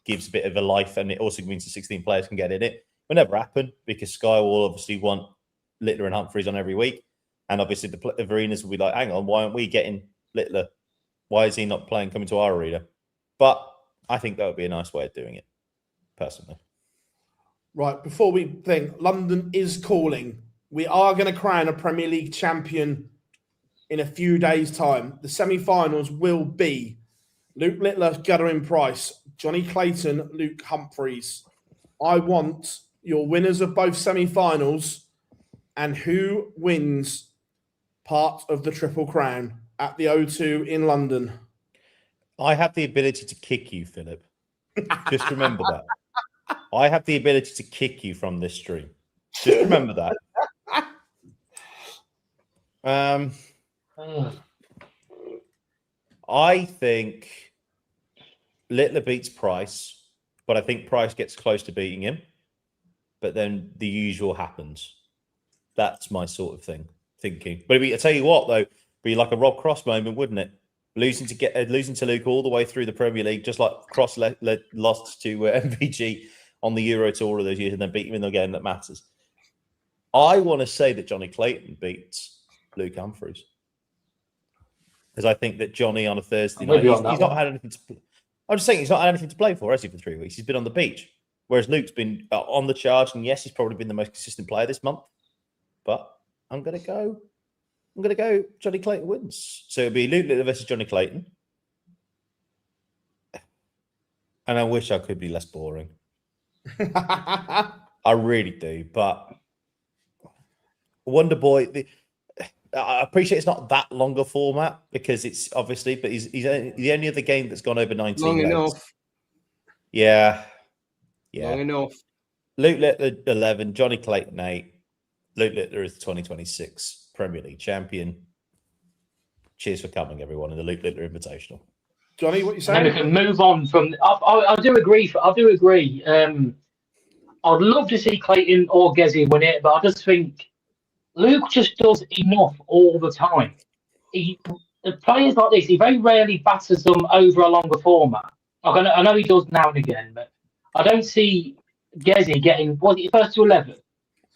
gives a bit of a life, and it also means the 16 players can get in it. It will never happen because Sky will obviously want Littler and Humphreys on every week, and obviously the arenas will be like, hang on, why aren't we getting Littler? Why is he not coming to our arena? But I think that would be a nice way of doing it, personally. Right, before we think, London is calling. We are going to crown a Premier League champion in a few days' time. The semi-finals will be Luke Littler, Guthrie Price, Johnny Clayton, Luke Humphreys. I want your winners of both semi-finals and who wins part of the Triple Crown at the O2 in London. I have the ability to kick you, Philip. Just remember that. I have the ability to kick you from this stream. Just remember that. I think Littler beats Price, but I think Price gets close to beating him. But then the usual happens. That's my sort of thinking. But I tell you what, though, it'd be like a Rob Cross moment, wouldn't it? Losing to Luke all the way through the Premier League, just like Cross lost to MVG on the Euro Tour of those years, and then beat him in the game that matters. I want to say that Johnny Clayton beats Luke Humphreys, because I think that Johnny on a Thursday night, he's not had anything to. I'm just saying he's not had anything to play for, has he? For 3 weeks, he's been on the beach, whereas Luke's been on the charge, and yes, he's probably been the most consistent player this month. But I'm gonna go Johnny Clayton wins. So it'll be Luke Littler versus Johnny Clayton. And I wish I could be less boring. I really do. But Wonder Boy, I appreciate it's not that long a format because it's obviously, but he's the only other game that's gone over 19 Long days. enough. Yeah. Long enough. Luke Littler 11, Johnny Clayton 8. Luke Littler is the 2026 Premier League champion. Cheers for coming, everyone, in the Luke Littler Invitational. Johnny, what you saying? And we can move on from. I do agree. I'd love to see Clayton or Gezi win it, but I just think Luke just does enough all the time. The players like this, he very rarely batters them over a longer format. I know he does now and again, but I don't see Gezi getting. Was it first to 11?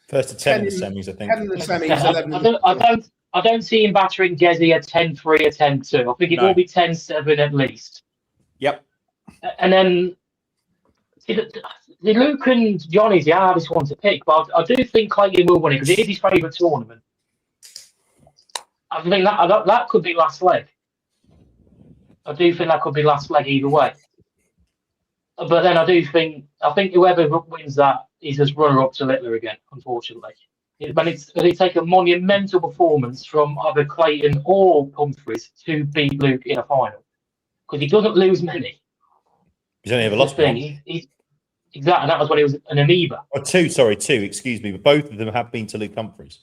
First to 10 in the semis, I think. 10 in the semis, 11. I don't see him battering Gezi at 10-3 or 10-2. I think it will be 10-7 at least. Yep. And then the Luke and Johnny's the hardest one to pick, but I do think Clayton will win it because it is his favourite tournament. I think that could be last leg. I do think that could be last leg either way. But then I think whoever wins that is just runner-up to Littler again, unfortunately. It'd take a monumental performance from either Clayton or Humphries to beat Luke in a final. Because he doesn't lose many. He's only ever lost one. Exactly, that was when he was an amoeba. Or two, excuse me. But both of them have been to Luke Humphries.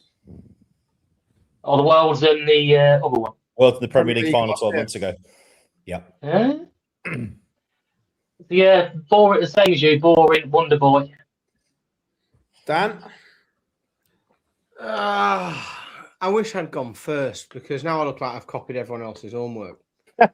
Oh, the Worlds and the other one. Well, to the Premier League final 12 months ago. Yeah. Yeah, boring, the same as you, boring, Wonder Boy. Dan? I wish I'd gone first because now I look like I've copied everyone else's homework. At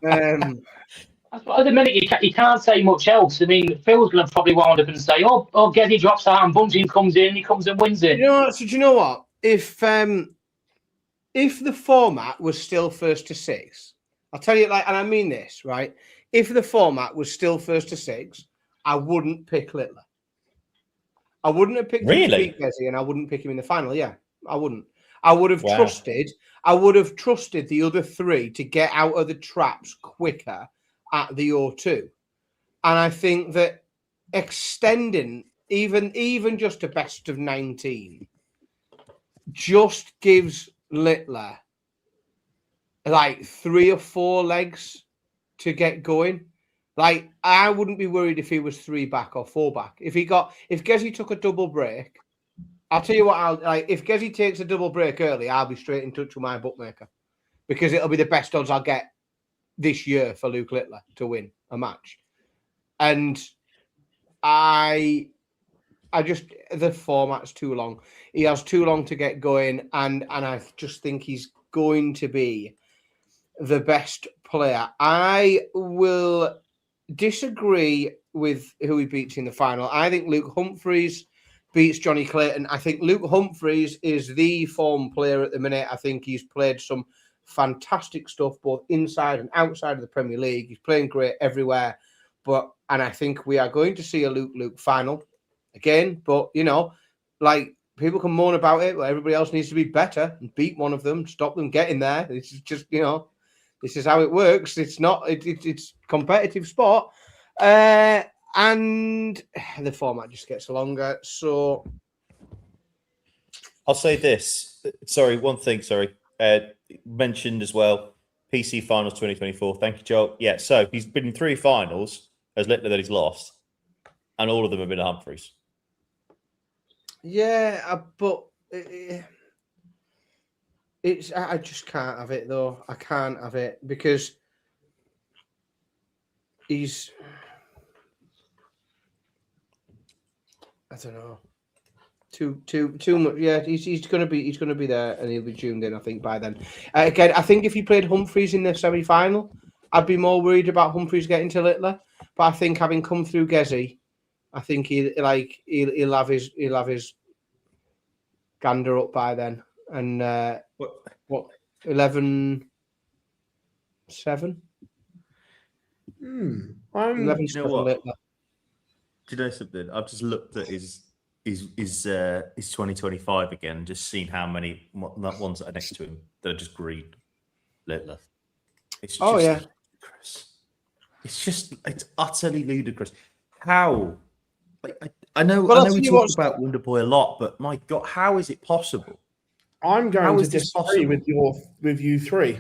the minute, you can't say much else. I mean, Phil's going to probably wind up and say, oh, Geddy drops out and Bunting comes in, he comes and wins it. Do you know what? If the format was still first to six, I'll tell you, and I mean this, right? If the format was still first to six, I wouldn't pick Littler. I wouldn't have picked him to beat Gezzy, and I wouldn't pick him in the final. Yeah, I wouldn't. I would have trusted the other three to get out of the traps quicker at the O2. And I think that extending even just a best of 19 just gives Littler like 3 or 4 legs to get going. Like, I wouldn't be worried if he was 3 back or 4 back. If Gezzy took a double break, I'll tell you what, if Gezzy takes a double break early, I'll be straight in touch with my bookmaker because it'll be the best odds I'll get this year for Luke Littler to win a match. And I just, the format's too long. He has too long to get going, and I just think he's going to be the best player. I will disagree with who he beats in the final. I think Luke Humphries beats Johnny Clayton. I think Luke Humphries is the form player at the minute. I think he's played some fantastic stuff both inside and outside of the Premier League. He's playing great everywhere. And I think we are going to see a Luke final again. But, people can moan about it, but everybody else needs to be better and beat one of them, stop them getting there. This is just, this is how it works. It's not, it's competitive sport. And the format just gets longer. So I'll say this. One thing. Mentioned as well, PC Finals 2024. Thank you, Joel. Yeah, so he's been in 3 finals as Littler that he's lost, and all of them have been at Humphries. Yeah, but I just can't have it, though. I can't have it because he's... I don't know. Too much. Yeah, he's going to be there, and he'll be tuned in, I think, by then. Again, I think if he played Humphries in the semi-final, I'd be more worried about Humphries getting to Littler. But I think having come through Gezzy, I think he'll have his gander up by then. And what 11-7? 11-7 Littler. Do you know something? I've just looked at his 2025 again and just seen how many ones that are next to him that are just green. Littler. It's just ludicrous. It's utterly ludicrous. How? I know we talk about Wonder Boy a lot, but my God, how is it possible? I'm going to disagree with you three.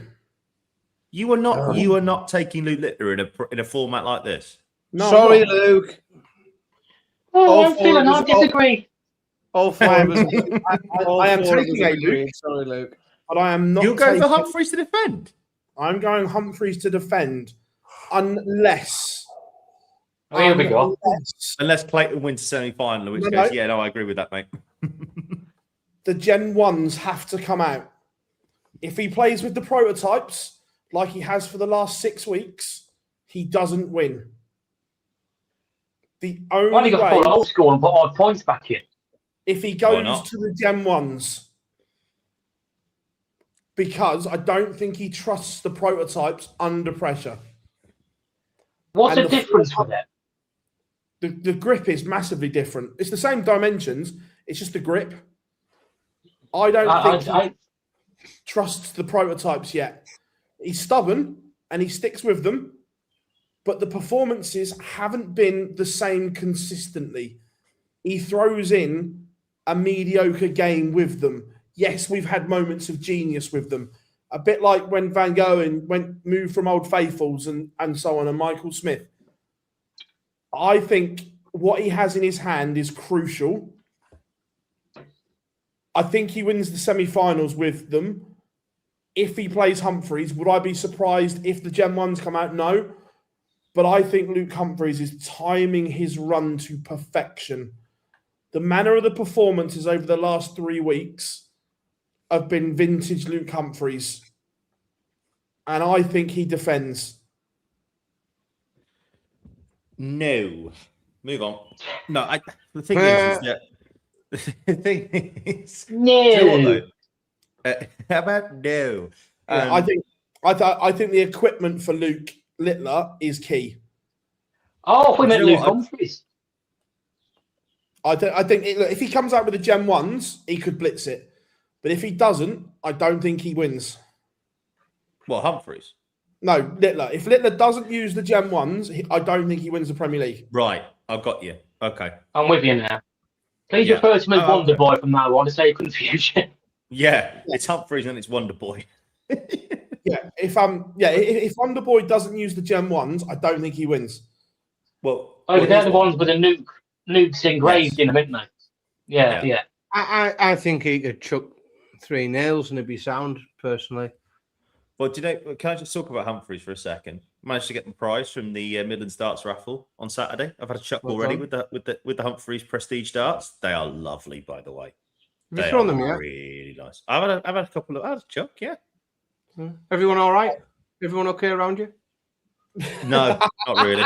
You are not taking Luke Littler in a format like this. No, sorry, Luke. Oh, I disagree. All 4 of us. I am taking a Luke. Sorry, Luke. But I am not. You're going for Humphries to defend? I'm going Humphries to defend. Unless. Here we go. Unless Clayton wins the semi-final, in which case, I agree with that, mate. The Gen 1s have to come out. If he plays with the prototypes, like he has for the last 6 weeks, he doesn't win. The only got to old school and put odd points back in. If he goes to the Gen 1s, because I don't think he trusts the prototypes under pressure. What's the difference with it? The grip is massively different. It's the same dimensions. It's just the grip. I don't think he trusts the prototypes yet. He's stubborn and he sticks with them, but the performances haven't been the same consistently. He throws in a mediocre game with them. Yes, we've had moments of genius with them. A bit like when Van Gogh moved from Old Faithfuls and so on, and Michael Smith. I think what he has in his hand is crucial. I think he wins the semi-finals with them. If he plays Humphreys, would I be surprised if the Gen 1s come out? No. But I think Luke Humphreys is timing his run to perfection. The manner of the performances over the last 3 weeks have been vintage Luke Humphreys. And I think he defends. No. Move on. No, the thing is that the thing is, No. you know what, though? How about no? I think the equipment for Luke Littler is key. Oh, we meant you know Luke what? Humphreys. I think look, if he comes out with the Gen 1s, he could blitz it. But if he doesn't, I don't think he wins. Well, Humphreys. No, Littler. If Littler doesn't use the Gen 1s, I don't think he wins the Premier League. Right. I've got you. Okay. I'm with you now. Please Yeah. refer to me as Oh, Wonder okay. Boy from now on to save confusion. Yeah. It's Humphreys and it's Wonder Boy. Yeah, if Wonder Boy doesn't use the Gen 1s, I don't think he wins. Well, Oh, they're the ones with the nukes engraved in them, aren't they? Yeah. I think he could chuck 3 nails and it'd be sound, personally. Well, do you know? Can I just talk about Humphreys for a second? Managed to get the prize from the Midlands Darts raffle on Saturday. I've had a chuck already with the Humphreys Prestige darts. They are lovely, by the way. Have you They thrown are them yet? really nice. I've had a couple of. I had a chuck, yeah. Everyone all right? Everyone okay around you? No, not really.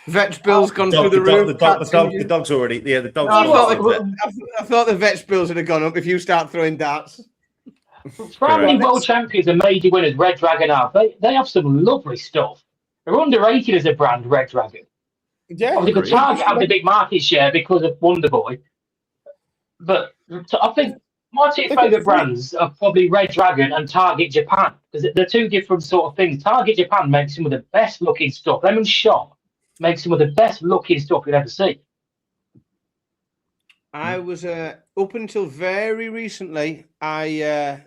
Vet's bill's gone through the roof. The dog's already. Yeah, the dog's. I thought the vet's bills would have gone up if you start throwing darts. For how many world champions and major winners Red Dragon have, they have some lovely stuff. They're underrated as a brand, Red Dragon. Yeah, Obviously, the Target have the big market share because of Wonder Boy. But I think my 2 favourite brands are probably Red Dragon and Target Japan, because they're 2 different sort of things. Target Japan makes some of the best looking stuff. Them and Shop make some of the best looking stuff you'll ever see. I was up until very recently. I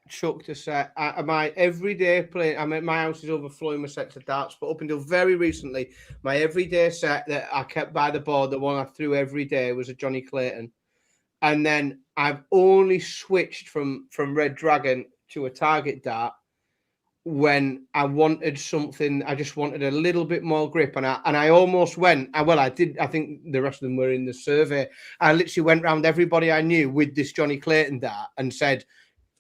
chucked a set. My everyday play. I mean, my house is overflowing with sets of darts. But up until very recently, my everyday set that I kept by the board, the one I threw every day, was a Johnny Clayton. And then I've only switched from Red Dragon to a Target dart when I wanted something. I just wanted a little bit more grip, and I almost went. I did. I think the rest of them were in the survey. I literally went around everybody I knew with this Johnny Clayton dart and said,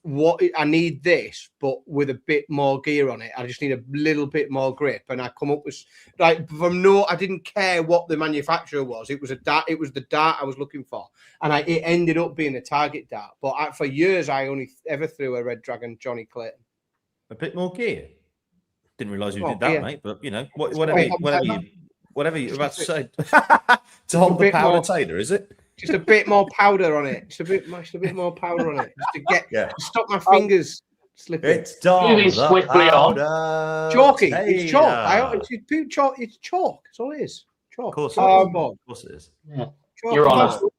"What I need this, but with a bit more gear on it. I just need a little bit more grip." And I come up with I didn't care what the manufacturer was. It was a dart. It was the dart I was looking for, and it ended up being a Target dart. But for years, I only ever threw a Red Dragon Johnny Clayton. A bit more gear. Didn't realise you did that, gear. mate. But you know, whatever you're about to say. To hold the powder tighter, is it? Just a bit more powder on it. Just a bit more powder on it. Just to get to stop my fingers slipping. It's done. Moving swiftly on. Chalky. It's chalk. It's chalk. It's chalk. That's all it is. Chalk. Of course, Of course it is. Yeah. Chalk. You're on it.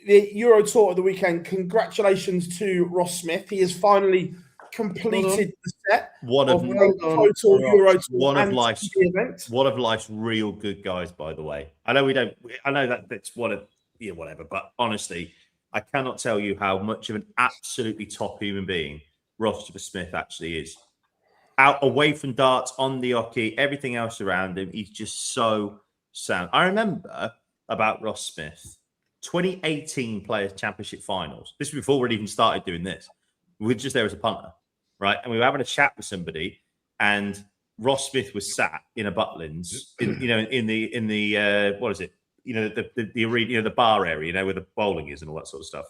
The Euro Tour of the weekend. Congratulations to Ross Smith. He has finally completed the set One of total Euro Tour one of and life's the event. one of life's real good guys, by the way. I know we don't. I know that's one of whatever. But honestly, I cannot tell you how much of an absolutely top human being Ross Smith actually is. Out away from darts, on the hockey, everything else around him, he's just so sound. I remember about Ross Smith, 2018 Players Championship Finals. This was before we'd even started doing this. We were just there as a punter, right? And we were having a chat with somebody, and Ross Smith was sat in a Butlins, in the what is it? You know, the arena, the bar area, where the bowling is and all that sort of stuff.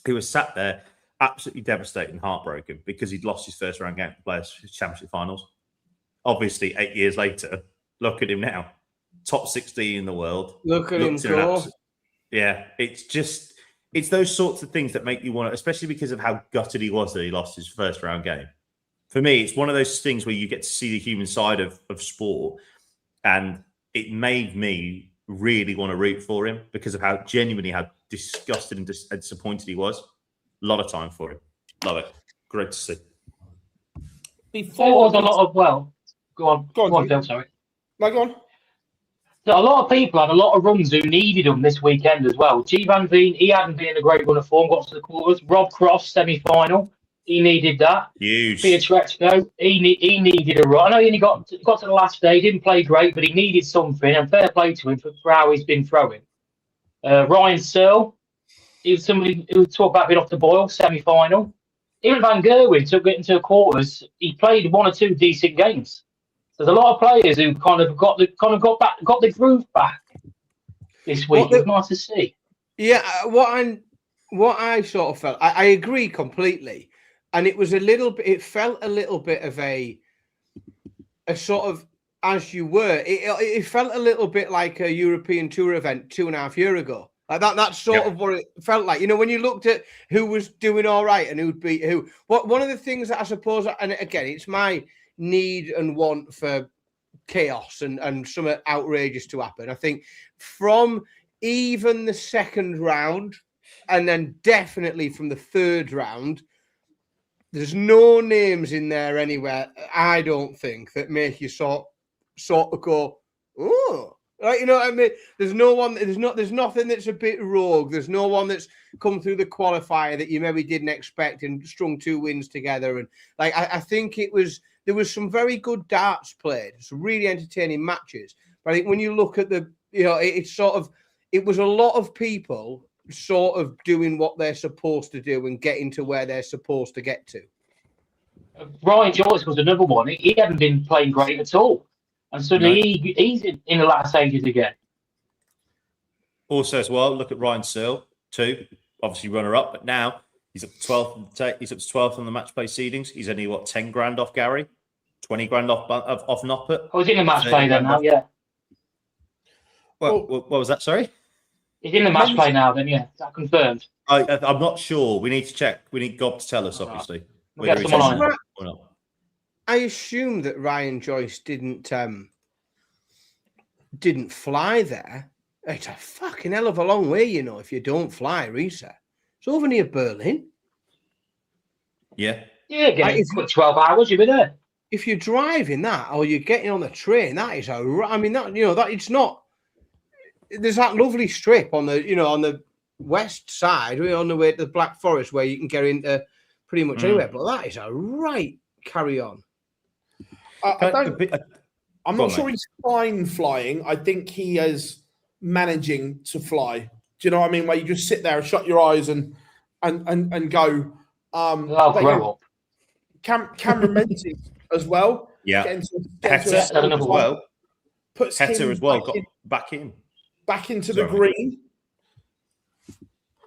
He was sat there, absolutely devastated and heartbroken because he'd lost his first round game at the Players Championship Finals. Obviously, 8 years later, look at him now, top 16 in the world. Look at him go. Yeah, it's those sorts of things that make you want to, especially because of how gutted he was that he lost his first round game. for me, it's one of those things where you get to see the human side of sport, and it made me really want to root for him because of how disgusted and disappointed he was. A lot of time for him. Love it. Great to see. There was a lot of, go on, Phil, sorry. No, go on. So a lot of people had a lot of runs who needed him this weekend as well. G. Van Veen, he hadn't been in a great run of form, got to the quarters. Rob Cross, semi-final, he needed that. Huge. Pietreczko, he needed a run. I know he only got to the last day, didn't play great, but he needed something, and fair play to him for how he's been throwing. Ryan Searle, he was somebody who talked about being off the boil, semi-final. Even Van Gerwen took it into the quarters. He played one or two decent games. There's a lot of players who got the groove back this week. It was nice to see. Yeah, what I sort of felt, I agree completely, and it was it felt a little bit of a sort of, as you were, it felt a little bit like a European Tour event 2.5 years ago. Like that's sort of what it felt like. You know, when you looked at who was doing all right and who'd beat who. One of the things that I suppose, and again, it's my need and want for chaos and something outrageous to happen. I think from even the second round, and then definitely from the third round, there's no names in there anywhere, I don't think, that make you sort of go, oh. Right, you know what I mean? There's nothing that's a bit rogue. There's no one that's come through the qualifier that you maybe didn't expect and strung 2 wins together. And like I think there was some very good darts played, some really entertaining matches. But I think when you look at it was a lot of people sort of doing what they're supposed to do and getting to where they're supposed to get to. Ryan Joyce was another one. He hadn't been playing great at all. And suddenly he's in the latter stages again. Also, as well, look at Ryan Searle, too. Obviously, runner-up, but now he's up to 12th. He's up to 12th on the match play seedings. He's only 10 grand off Gary, 20 grand off Noppert. Oh, he's in the match play then now, yeah. What was that? Sorry, he's in the match play now. Then, yeah, is that confirmed? I'm not sure. We need to check. We need Gob to tell us, obviously. We'll get someone on. Or not. I assume that Ryan Joyce didn't fly there. It's a fucking hell of a long way, you know, if you don't fly, Risa. It's over near Berlin. Yeah. Yeah, again, 12 hours, you'll be there. If you're driving that or you're getting on the train, that is it's not. There's that lovely strip on the west side, on the way to the Black Forest, where you can get into pretty much anywhere. But that is a right carry on. I'm not sure he's fine flying. I think he is managing to fly. Do you know what I mean? Where you just sit there and shut your eyes and go. Grow up. Cameron Menzies as well. Yeah. Hector as well. Puts Hector him as well got back into the green.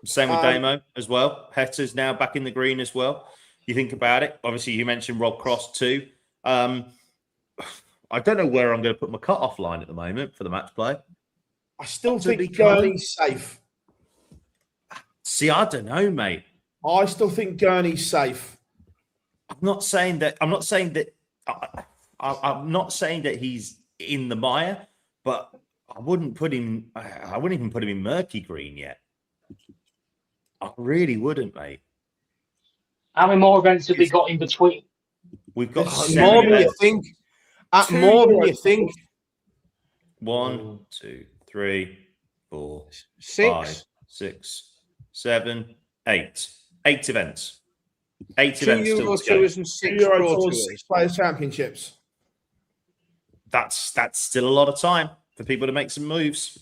Same with Damo as well. Hector's now back in the green as well. You think about it. Obviously, you mentioned Rob Cross too. I don't know where I'm going to put my cut-off line at the moment for the match play. I still think Gurney's safe. See, I don't know, mate. I still think Gurney's safe. I'm not saying that he's in the mire, but I wouldn't even put him in murky green yet. I really wouldn't, mate. How many more events have we got in between? We've got more than you think. More than you think. 1, 2, 3, 4, 6, 5, 6, 7, 8. 8 events. 8 2 events. Euro Tours and 6 Euro Pro Tours, Tours. Players Championships. That's still a lot of time for people to make some moves.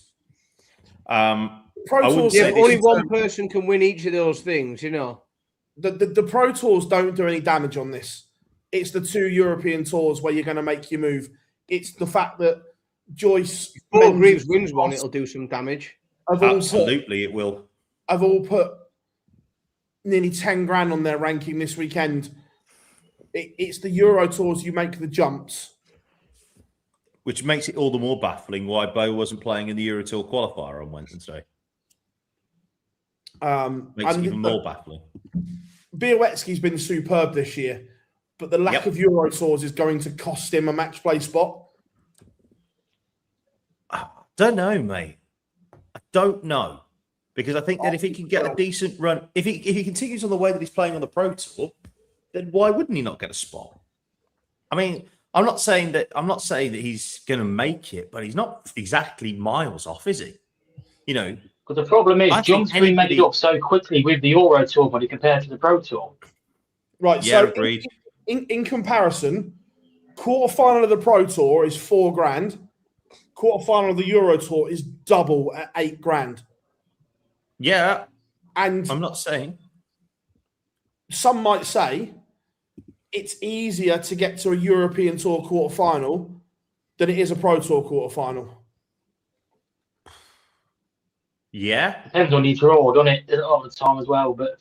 Pro Tours, only one person can win each of those things, you know. The Pro Tours don't do any damage on this. It's the 2 European Tours where you're going to make your move. It's the fact that Joyce... If Paul Greaves wins one, it'll do some damage. Absolutely, it will. I've all put nearly 10 grand on their ranking this weekend. It's the Euro Tours you make the jumps. Which makes it all the more baffling why Bo wasn't playing in the Euro Tour qualifier on Wednesday. Makes it even more baffling. Białecki's been superb this year. but the lack of Euro tours is going to cost him a match play spot? I don't know, mate. I don't know. Because I think that if he can get a decent run, if he continues on the way that he's playing on the Pro Tour, then why wouldn't he not get a spot? I mean, I'm not saying that he's going to make it, but he's not exactly miles off, is he? You know, But the problem is, John's been made up so quickly with the Euro Tour body compared to the Pro Tour. Right. Yeah, So agreed. in comparison, quarterfinal of the Pro Tour is $4,000. Quarterfinal of the Euro Tour is double at $8,000. Yeah, And I'm not saying. some might say it's easier to get to a European Tour quarterfinal than it is a Pro Tour quarterfinal. Yeah. Depends on your draw, doesn't it, a lot of the time as well. But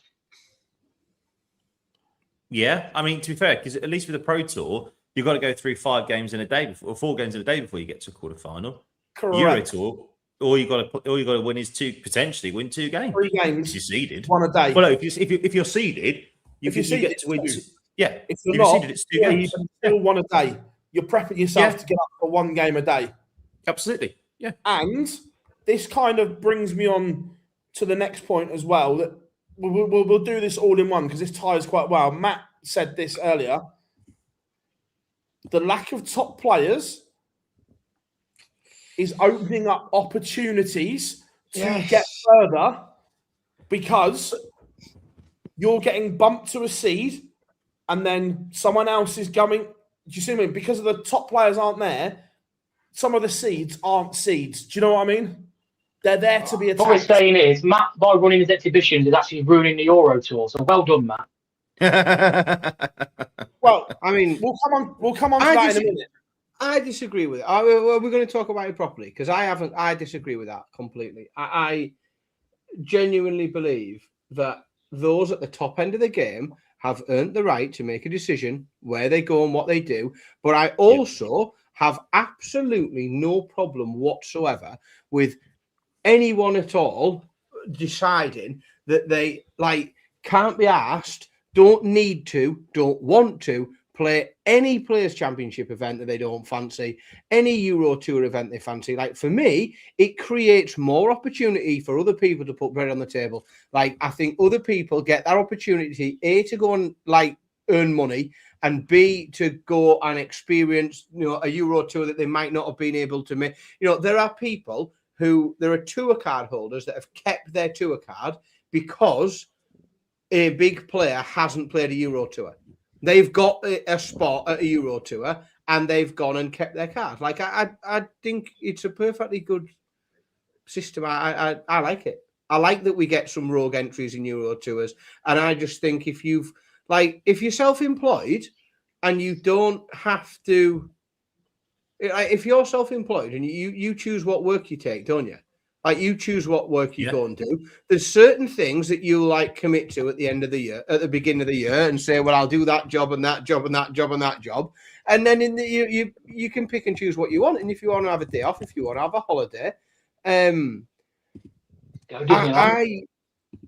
Yeah. I mean, to be fair, because at least with the Pro Tour, you've got to go through 5 games in a day before, or 4 games in a day before you get to a quarterfinal. Correct. Euro Tour, all you got to win is potentially win 2 games. 3 games. If you're seeded. 1 a day. Well, no, if you're seeded, you get to win 2. Yeah. If you're not not, seeded, it's 2 games. Still 1 a day. You're prepping yourself to get up for 1 game a day. Absolutely. Yeah. And this kind of brings me on to the next point as well, that we'll do this all in one because this ties quite well. Matt said this earlier. The lack of top players is opening up opportunities to get further because you're getting bumped to a seed and then someone else is going. Do you see what I mean? Because of the top players aren't there, some of the seeds aren't seeds. Do you know what I mean? They're there to be attacked. what we're saying is, Matt, by running his exhibitions, is actually ruining the Euro Tour. So well done, Matt. Well, I mean, we'll come on to that in a minute. I disagree with it. We're going to talk about it properly because I disagree with that completely. I genuinely believe that those at the top end of the game have earned the right to make a decision where they go and what they do. But I also have absolutely no problem whatsoever with anyone at all deciding that they can't be asked, don't need to, don't want to play any Players' Championship event that they don't fancy, any Euro Tour event they fancy. Like, for me, it creates more opportunity for other people to put bread on the table. Like, I think other people get that opportunity, A, to go and, earn money, and B, to go and experience, a Euro Tour that they might not have been able to make. There are people there are tour card holders that have kept their tour card because a big player hasn't played a Euro Tour. They've got a spot at a Euro Tour and they've gone and kept their card. I think it's a perfectly good system. I like it. I like that we get some rogue entries in Euro Tours. And I just think if you're self-employed and you don't have to, if you're self-employed and you choose what work you take, don't you? You choose what work you go and do. There's certain things that you commit to at the end of the year, at the beginning of the year, and say, well, I'll do that job and that job and that job and that job. And then you can pick and choose what you want. And if you want to have a day off, if you want to have a holiday, I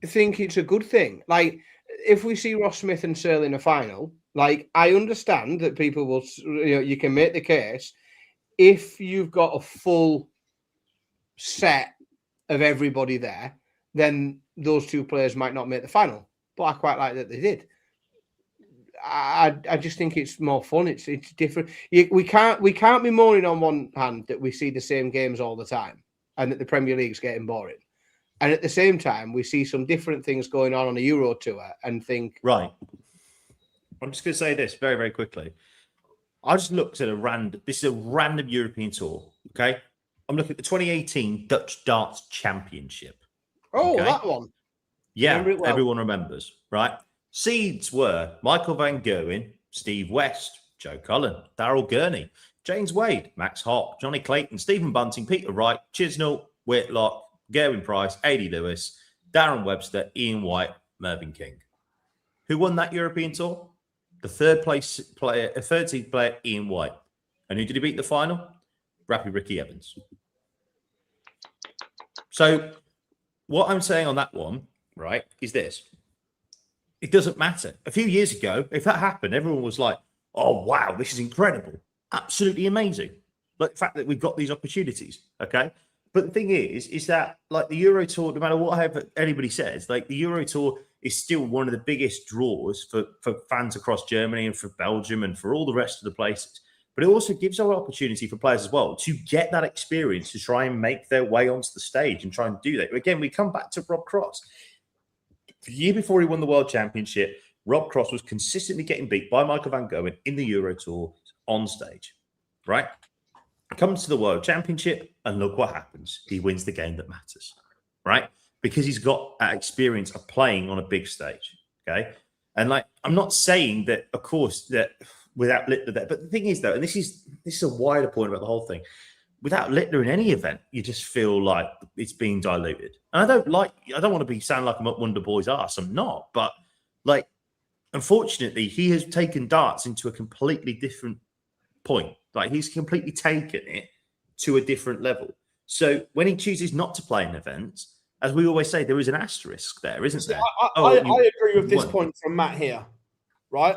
think it's a good thing. If we see Ross Smith and Searle in a final, I understand that people will, you can make the case if you've got a full set of everybody there, then those 2 players might not make the final. But I quite like that they did. I just think it's more fun. It's different. We can't be moaning on one hand that we see the same games all the time and that the Premier League's getting boring. And at the same time, we see some different things going on a Euro Tour and think... Right. I'm just going to say this very, very quickly. I just looked at this is a random European tour, okay? I'm looking at the 2018 Dutch Darts Championship. Oh, okay? that one. Yeah, everyone remembers, right? Seeds were Michael Van Gerwen, Steve West, Joe Cullen, Darryl Gurney, James Wade, Max Hock, Johnny Clayton, Stephen Bunting, Peter Wright, Chisnell, Whitlock, Gerwin Price, Adi Lewis, Darren Webster, Ian White, Mervyn King. Who won that European tour? The third seed player, Ian White. And who did he beat in the final? Rappy Ricky Evans. So what I'm saying on that one, right, is this. it doesn't matter. A few years ago, if that happened, everyone was like, oh, wow, this is incredible. Absolutely amazing. Like the fact that we've got these opportunities, okay? But the thing is that like the Euro Tour, no matter what anybody says, like the Euro Tour is still one of the biggest draws for fans across Germany and for Belgium and for all the rest of the places. But it also gives an opportunity for players as well to get that experience to try and make their way onto the stage and try and do that. Again, we come back to Rob Cross. The year before he won the World Championship, Rob Cross was consistently getting beat by Michael van Gerwen in the Euro Tour on stage, right? Comes to the World Championship, and look what happens. He wins the game that matters, right? Because he's got that experience of playing on a big stage, okay? And like, I'm not saying that, of course, that without Littler there, but the thing is, though, and this is a wider point about the whole thing, without Littler in any event, you just feel like it's being diluted. And I don't want to sound like I'm up Wonder Boy's arse. I'm not, but like, unfortunately, he has taken darts into a completely different point. Like he's completely taken it to a different level. So when he chooses not to play in events, as we always say, there is an asterisk there, isn't there? I agree with this point from Matt here, right?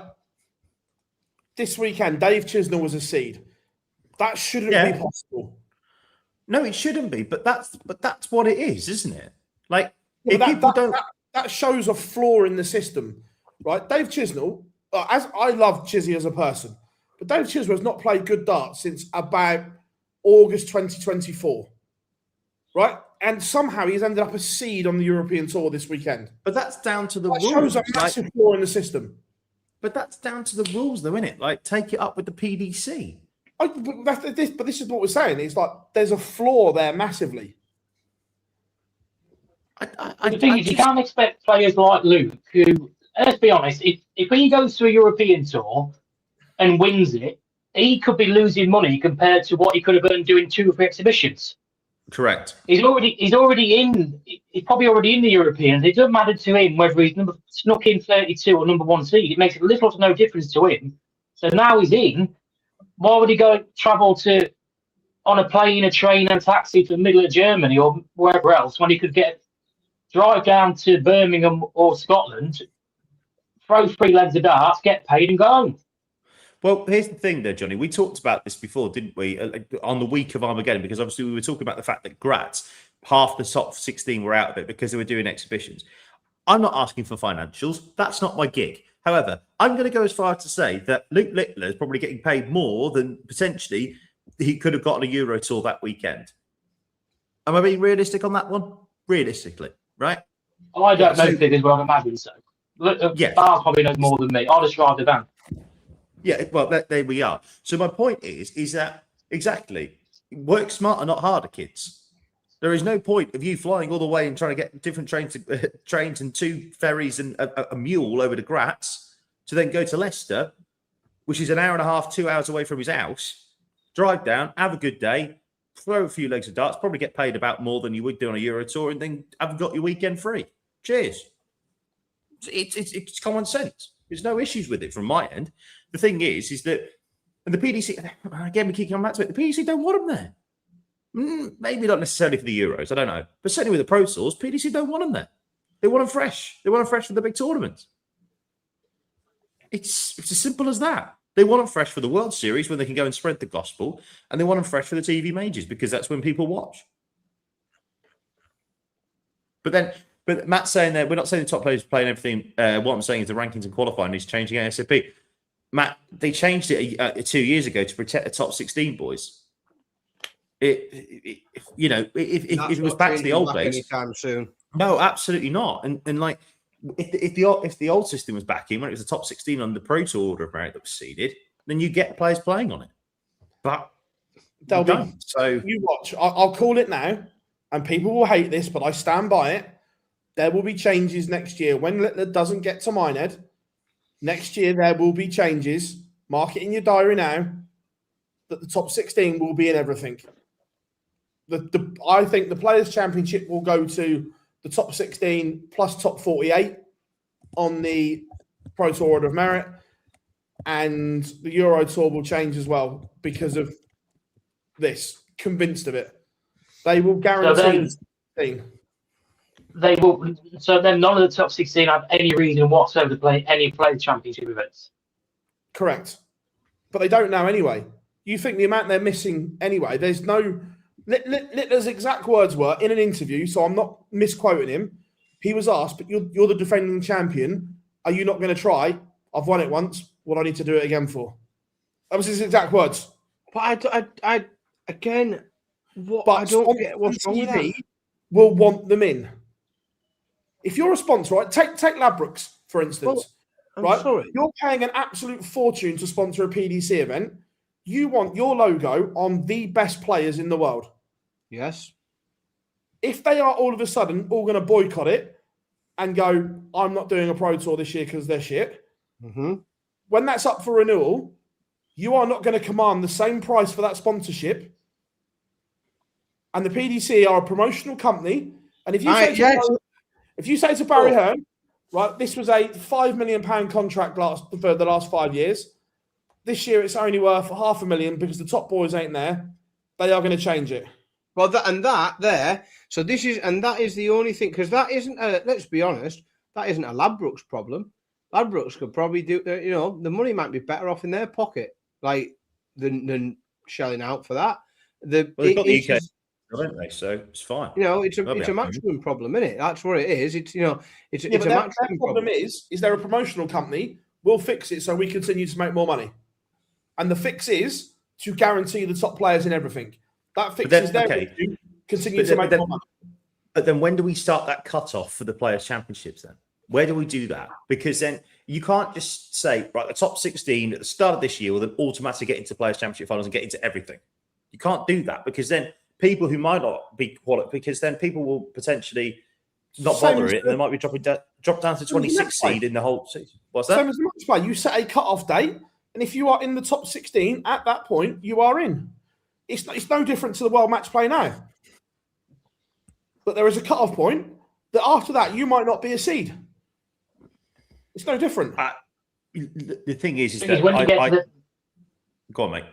This weekend, Dave Chisnell was a seed. That shouldn't be possible. No, it shouldn't be. But that's what it is, isn't it? Like that shows a flaw in the system, right? Dave Chisnell, as I love Chizzy as a person, but Dave Chisnell has not played good darts since about August 2024, right? And somehow he's ended up a seed on the European Tour this weekend. But that's down to the rules. Shows a massive flaw in the system. But that's down to the rules, though, isn't it? Like, take it up with the PDC. But this is what we're saying. It's like there's a flaw there massively. The thing is, you can't expect players like Luke, who, let's be honest, if he goes to a European Tour and wins it, he could be losing money compared to what he could have earned doing 2 or 3 exhibitions. Correct. He's probably already in the Europeans. It doesn't matter to him whether he's snuck in 32 or number 1 seed. It makes little to no difference to him. So now he's in. Why would he go travel on a plane, a train, and taxi to the middle of Germany or wherever else when he could drive down to Birmingham or Scotland, throw 3 legs of darts, get paid, and go home? Well, here's the thing there, Johnny. We talked about this before, didn't we, on the week of Armageddon, because obviously we were talking about the fact that Graz, half the top 16 were out of it because they were doing exhibitions. I'm not asking for financials. That's not my gig. However, I'm going to go as far as to say that Luke Littler is probably getting paid more than potentially he could have got on a Euro Tour that weekend. Am I being realistic on that one? Realistically, right? I don't know figures, but I imagine so. Yeah. Bar probably knows more than me. I'll just drive the van. Yeah, well, there we are. So my point is that, exactly, work smarter, not harder, kids. There is no point of you flying all the way and trying to get different trains and 2 ferries and a mule over to Graz to then go to Leicester, which is an hour and a half, 2 hours away from his house, drive down, have a good day, throw a few legs of darts, probably get paid about more than you would do on a Euro Tour, and then have got your weekend free. Cheers. It's common sense. There's no issues with it from my end. The thing is that, and the PDC, again, we keep coming back to it, the PDC don't want them there. Maybe not necessarily for the Euros, I don't know. But certainly with the Pro Tours, PDC don't want them there. They want them fresh. They want them fresh for the big tournaments. It's as simple as that. They want them fresh for the World Series when they can go and spread the gospel, and they want them fresh for the TV majors because that's when people watch. But Matt's saying that we're not saying the top players playing everything. What I'm saying is the rankings and qualifying is changing ASAP. Matt, they changed it 2 years ago to protect the top 16 boys. If it was back to the old days, anytime soon. No, absolutely not. And like if the old system was back in when it was the top 16 on the Pro Tour order of merit that was seeded, then you get players playing on it. But they'll be. So you watch. I'll call it now, and people will hate this, but I stand by it. There will be changes next year when Littler doesn't get to Minehead. Next year there will be changes. Mark it in your diary now that the top 16 will be in everything. I think the Players' Championship will go to the top 16 plus top 48 on the Pro Tour Order of Merit, and the Euro Tour will change as well because of this. Convinced of it. They will guarantee the 16. they will. So then none of the top 16 have any reason whatsoever to play any play championship events. Correct. But they don't now anyway. You think the amount they're missing anyway, there's no... Littler's exact words were in an interview, so I'm not misquoting him. He was asked, but you're the defending champion. Are you not going to try? I've won it once. What do I need to do it again for? That was his exact words. But I again, what But I don't get what's wrong with that. Will want them in. If you're a sponsor, right? Take Ladbrokes, for instance. I'm right? sorry. You're paying an absolute fortune to sponsor a PDC event. You want your logo on the best players in the world. Yes. If they are all of a sudden all going to boycott it and go, I'm not doing a Pro Tour this year because they're shit, when that's up for renewal, you are not going to command the same price for that sponsorship. And the PDC are a promotional company. And if you say to Barry Hearn, right, this was a £5 million contract for the last 5 years. This year it's only worth $500,000 because the top boys ain't there. They are going to change it. Well, so this is, and that is the only thing, because that isn't let's be honest, that isn't a Ladbrokes problem. Ladbrokes could probably do, the money might be better off in their pocket, like, than shelling out for that. They've got the UK, don't they? So it's fine. It's a matchroom problem, isn't it? That's what it is. It's a matchroom problem. Is there a promotional company? We'll fix it so we continue to make more money. And the fix is to guarantee the top players in everything. That fix is there to continue to make more money. But then when do we start that cut-off for the Players' Championships then? Where do we do that? Because then you can't just say, right, the top 16 at the start of this year will then automatically get into Players' Championship finals and get into everything. You can't do that because then people who might not be qualified, because then people will potentially not bother it and they might be drop down to 26th seed in the whole season. What's that? Same as the match play. You set a cut-off date, and if you are in the top 16 at that point, you are in. It's no different to the World Match Play now. But there is a cut-off point that after that, you might not be a seed. It's no different. The thing is that when you get to go on, mate.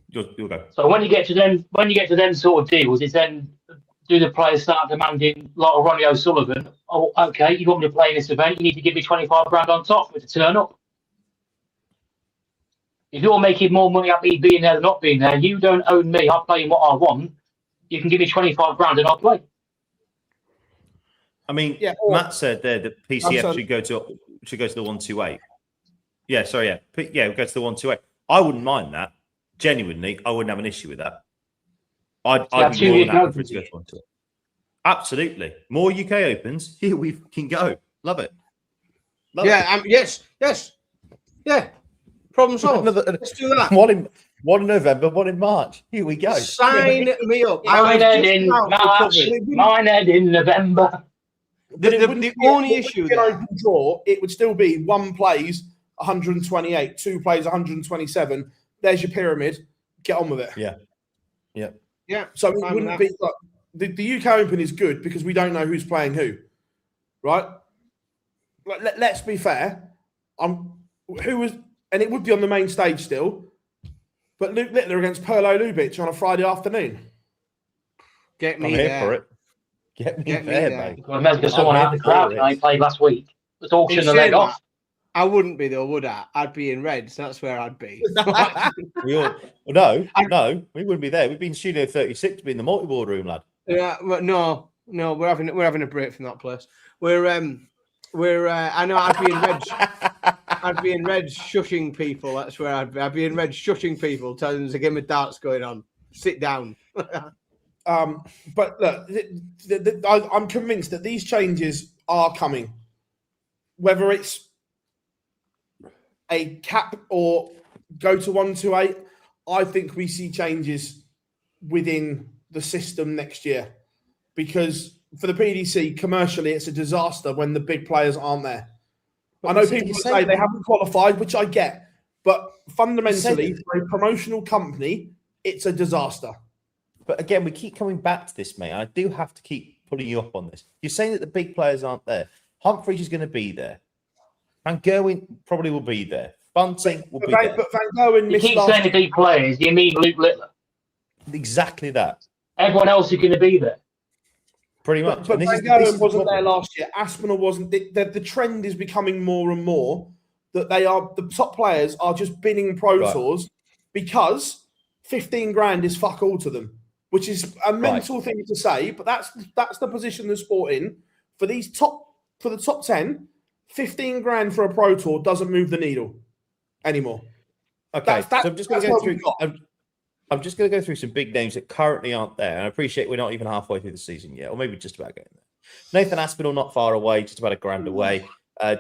You'll go. So when you get to them sort of deals, it's then do the players start demanding, like Ronnie O'Sullivan, oh, okay, you want me to play in this event, you need to give me 25 grand on top for it to turn up. If you're making more money at me being there than not being there, you don't own me. I'm playing what I want. You can give me 25 grand and I'll play. I mean, Matt said there that PCF should go to the 128. Yeah, sorry, yeah. Yeah, go to the 128. I wouldn't mind that. Genuinely, I wouldn't have an issue with that. I'd be more than happy for it to go to 128. Absolutely. More UK Opens. Here we can go. Love it. Yes. Yeah. Problem solved. Let's do that. One in November, one in March. Here we go. Sign me up. Mine in March. Mine in November. The only issue there, draw, it would still be one plays 128, two plays 127. There's your pyramid. Get on with it. Yeah. So it wouldn't be like the UK Open is good because we don't know who's playing who, right? Let's be fair. And it would be on the main stage still, but Luke Littler against Perlo Ljubic on a Friday afternoon. Get me I'm there. Here for it. Get me there, mate. Imagine someone out the crowd and I played last week. Let's auction the leg off. I wouldn't be though, would I? I'd be in Reds. That's where I'd be. No, we wouldn't be there. We'd be in Studio 36, be in the multi-board room, lad. Yeah, no, we're having a break from that place. I know I'd be in Reds. I'd be in Reds shushing people. That's where I'd be. I'd be in Reds shushing people, telling them there's a game of darts going on. Sit down. But look, I'm convinced that these changes are coming. Whether it's a cap or go to 128, I think we see changes within the system next year. Because for the PDC, commercially, it's a disaster when the big players aren't there. I know people say they haven't qualified, which I get. But fundamentally, for a promotional company, it's a disaster. But again, we keep coming back to this, mate. I do have to keep pulling you up on this. You're saying that the big players aren't there. Humphreys is going to be there. Van Gerwen probably will be there. Bunting will be there. But Van Gerwen missed. You keep saying the big players. You mean Luke Littler? Exactly that. Everyone else is going to be there. Pretty much. But And Van Gogh wasn't problem. there last year. Aspinall wasn't. The trend is becoming more and more that the top players are just binning Pro Tours because 15 grand is fuck all to them, which is a mental thing to say. But that's the position the sport in for the top 10. 15 grand for a Pro Tour doesn't move the needle anymore. Okay, so I'm just going to go through. I'm just going to go through some big names that currently aren't there. And I appreciate we're not even halfway through the season yet, or maybe just about getting there. Nathan Aspinall, not far away, just about £1,000 away.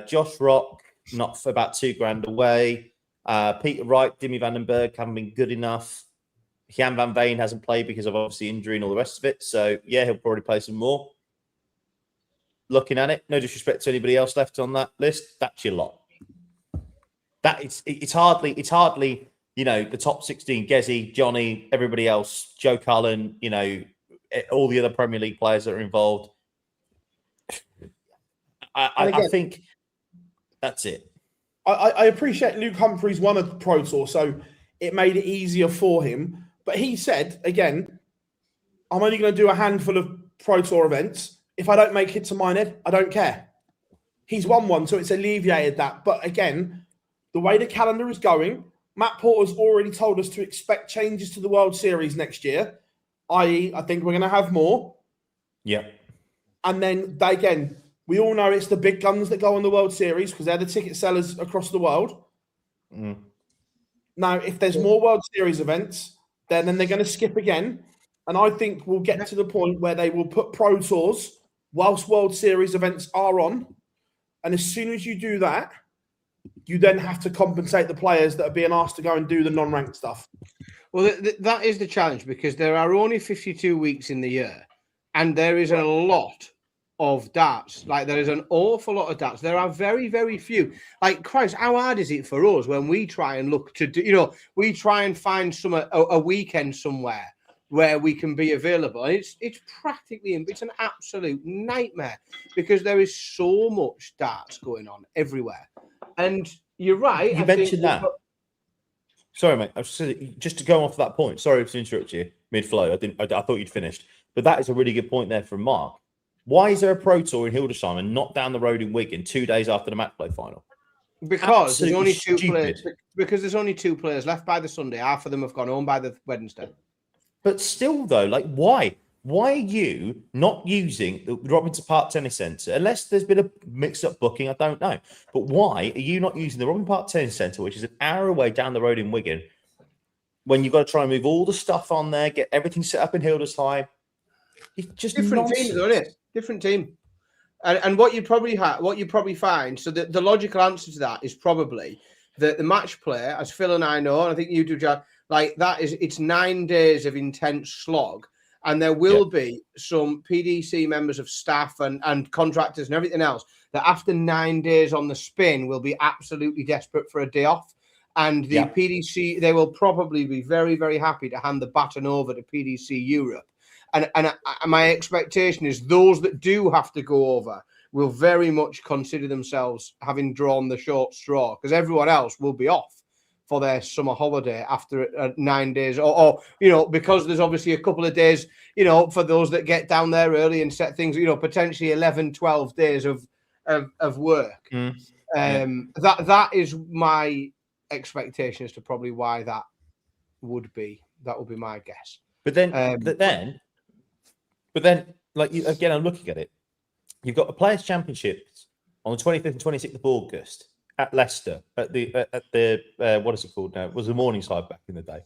Josh Rock, not for about £2,000 away. Peter Wright, Dimmy Vandenberg haven't been good enough. Jan van Veen hasn't played because of obviously injury and all the rest of it. So, yeah, he'll probably play some more. Looking at it, no disrespect to anybody else left on that list, that's your lot. It's hardly the top 16, Gezi, Johnny, everybody else, Joe Cullen, all the other Premier League players that are involved. I think that's it. I appreciate Luke Humphreys won a Pro Tour, so it made it easier for him. But he said, again, I'm only going to do a handful of Pro Tour events. If I don't make it to Minehead, I don't care. He's won one, so it's alleviated that. But again, the way the calendar is going, Matt Porter's already told us to expect changes to the World Series next year, i.e., I think we're going to have more. Yeah. And then, we all know it's the big guns that go on the World Series because they're the ticket sellers across the world. Mm. Now, if there's more World Series events, then they're going to skip again. And I think we'll get to the point where they will put Pro Tours whilst World Series events are on. And as soon as you do that, you then have to compensate the players that are being asked to go and do the non-ranked stuff. Well, that is the challenge because there are only 52 weeks in the year and there is a lot of darts. Like there is an awful lot of darts. There are very, very few. Like, Christ, how hard is it for us when we try and look to do, we try and find a weekend somewhere where we can be available. It's practically, it's an absolute nightmare because there is so much darts going on everywhere. And you're right. You mentioned that. Sorry, mate. I was just to go off that point. Sorry to interrupt you mid-flow. I thought you'd finished. But that is a really good point there from Mark. Why is there a Pro Tour in Hildesheim and not down the road in Wigan 2 days after the match play final? Because there's only two players. Because there's only 2 players left by the Sunday. Half of them have gone home by the Wednesday. But still, though, like, why? Why are you not using the Robinson Park Tennis Centre? Unless there's been a mix-up booking, I don't know. But why are you not using the Robinson Park Tennis Centre, which is an hour away down the road in Wigan, when you've got to try and move all the stuff on there, get everything set up in Hildesheim? It's just different teams, isn't it? Different team. And what you probably find, so the logical answer to that is probably that the match play, as Phil and I know, and I think you do, Jack, like that it's 9 days of intense slog. And there will be some PDC members of staff and contractors and everything else that after 9 days on the spin will be absolutely desperate for a day off. And the PDC, they will probably be very, very happy to hand the baton over to PDC Europe. And my expectation is those that do have to go over will very much consider themselves having drawn the short straw because everyone else will be off for their summer holiday after 9 days or because there's obviously a couple of days, for those that get down there early and set things, potentially 11, 12 days of work. That is my expectation as to probably why that would be my guess. But then, like again, I'm looking at it. You've got a Players' Championships on the 25th and 26th of August at Leicester at the what is it called now? It was the Morningside back in the day,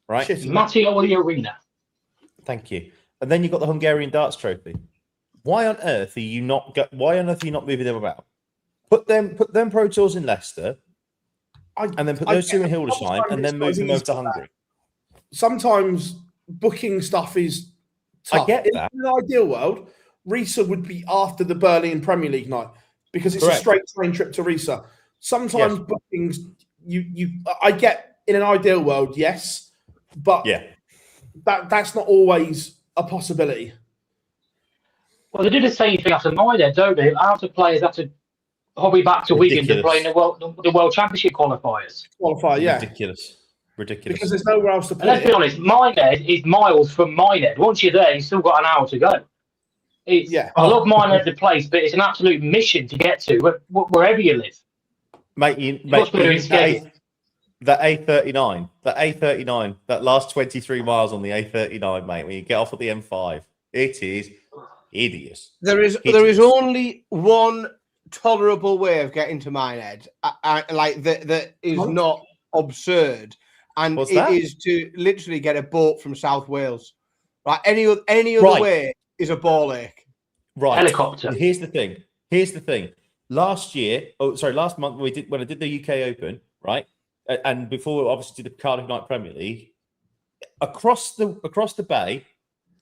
right? Mattioli Arena. Thank you. And then you've got the Hungarian Darts Trophy. Why on earth are you not moving them about? Put them Pro Tours in Leicester, and then put those 2 in Hildesheim, and then move them over to Hungary. Sometimes booking stuff is tough. I get that. In an ideal world, Risa would be after the Berlin Premier League night because it's a straight train trip to Risa. Sometimes bookings, I get in an ideal world, yes, but that's not always a possibility. Well, they do the same thing after Minehead, don't they? After players have to hobby back to Wigan to play in the World Championship qualifiers. Ridiculous. Because there's nowhere else to put Let's be honest, Minehead is miles from Minehead. Once you're there, you've still got an hour to go. It's, Yeah. I love Minehead the place, but it's an absolute mission to get to wherever you live. Mate, Much better in schedule. that A39, that last 23 miles on the A39, mate, when you get off at the M5, it is hideous. There is only one tolerable way of getting to Minehead, like that is not absurd, and What's it that? is to literally get a boat from South Wales. Right, any other way is a ball ache. Right. Helicopter. Here's the thing. Last month when I did the UK Open, right, and before obviously did the Cardiff Night Premier League, across the bay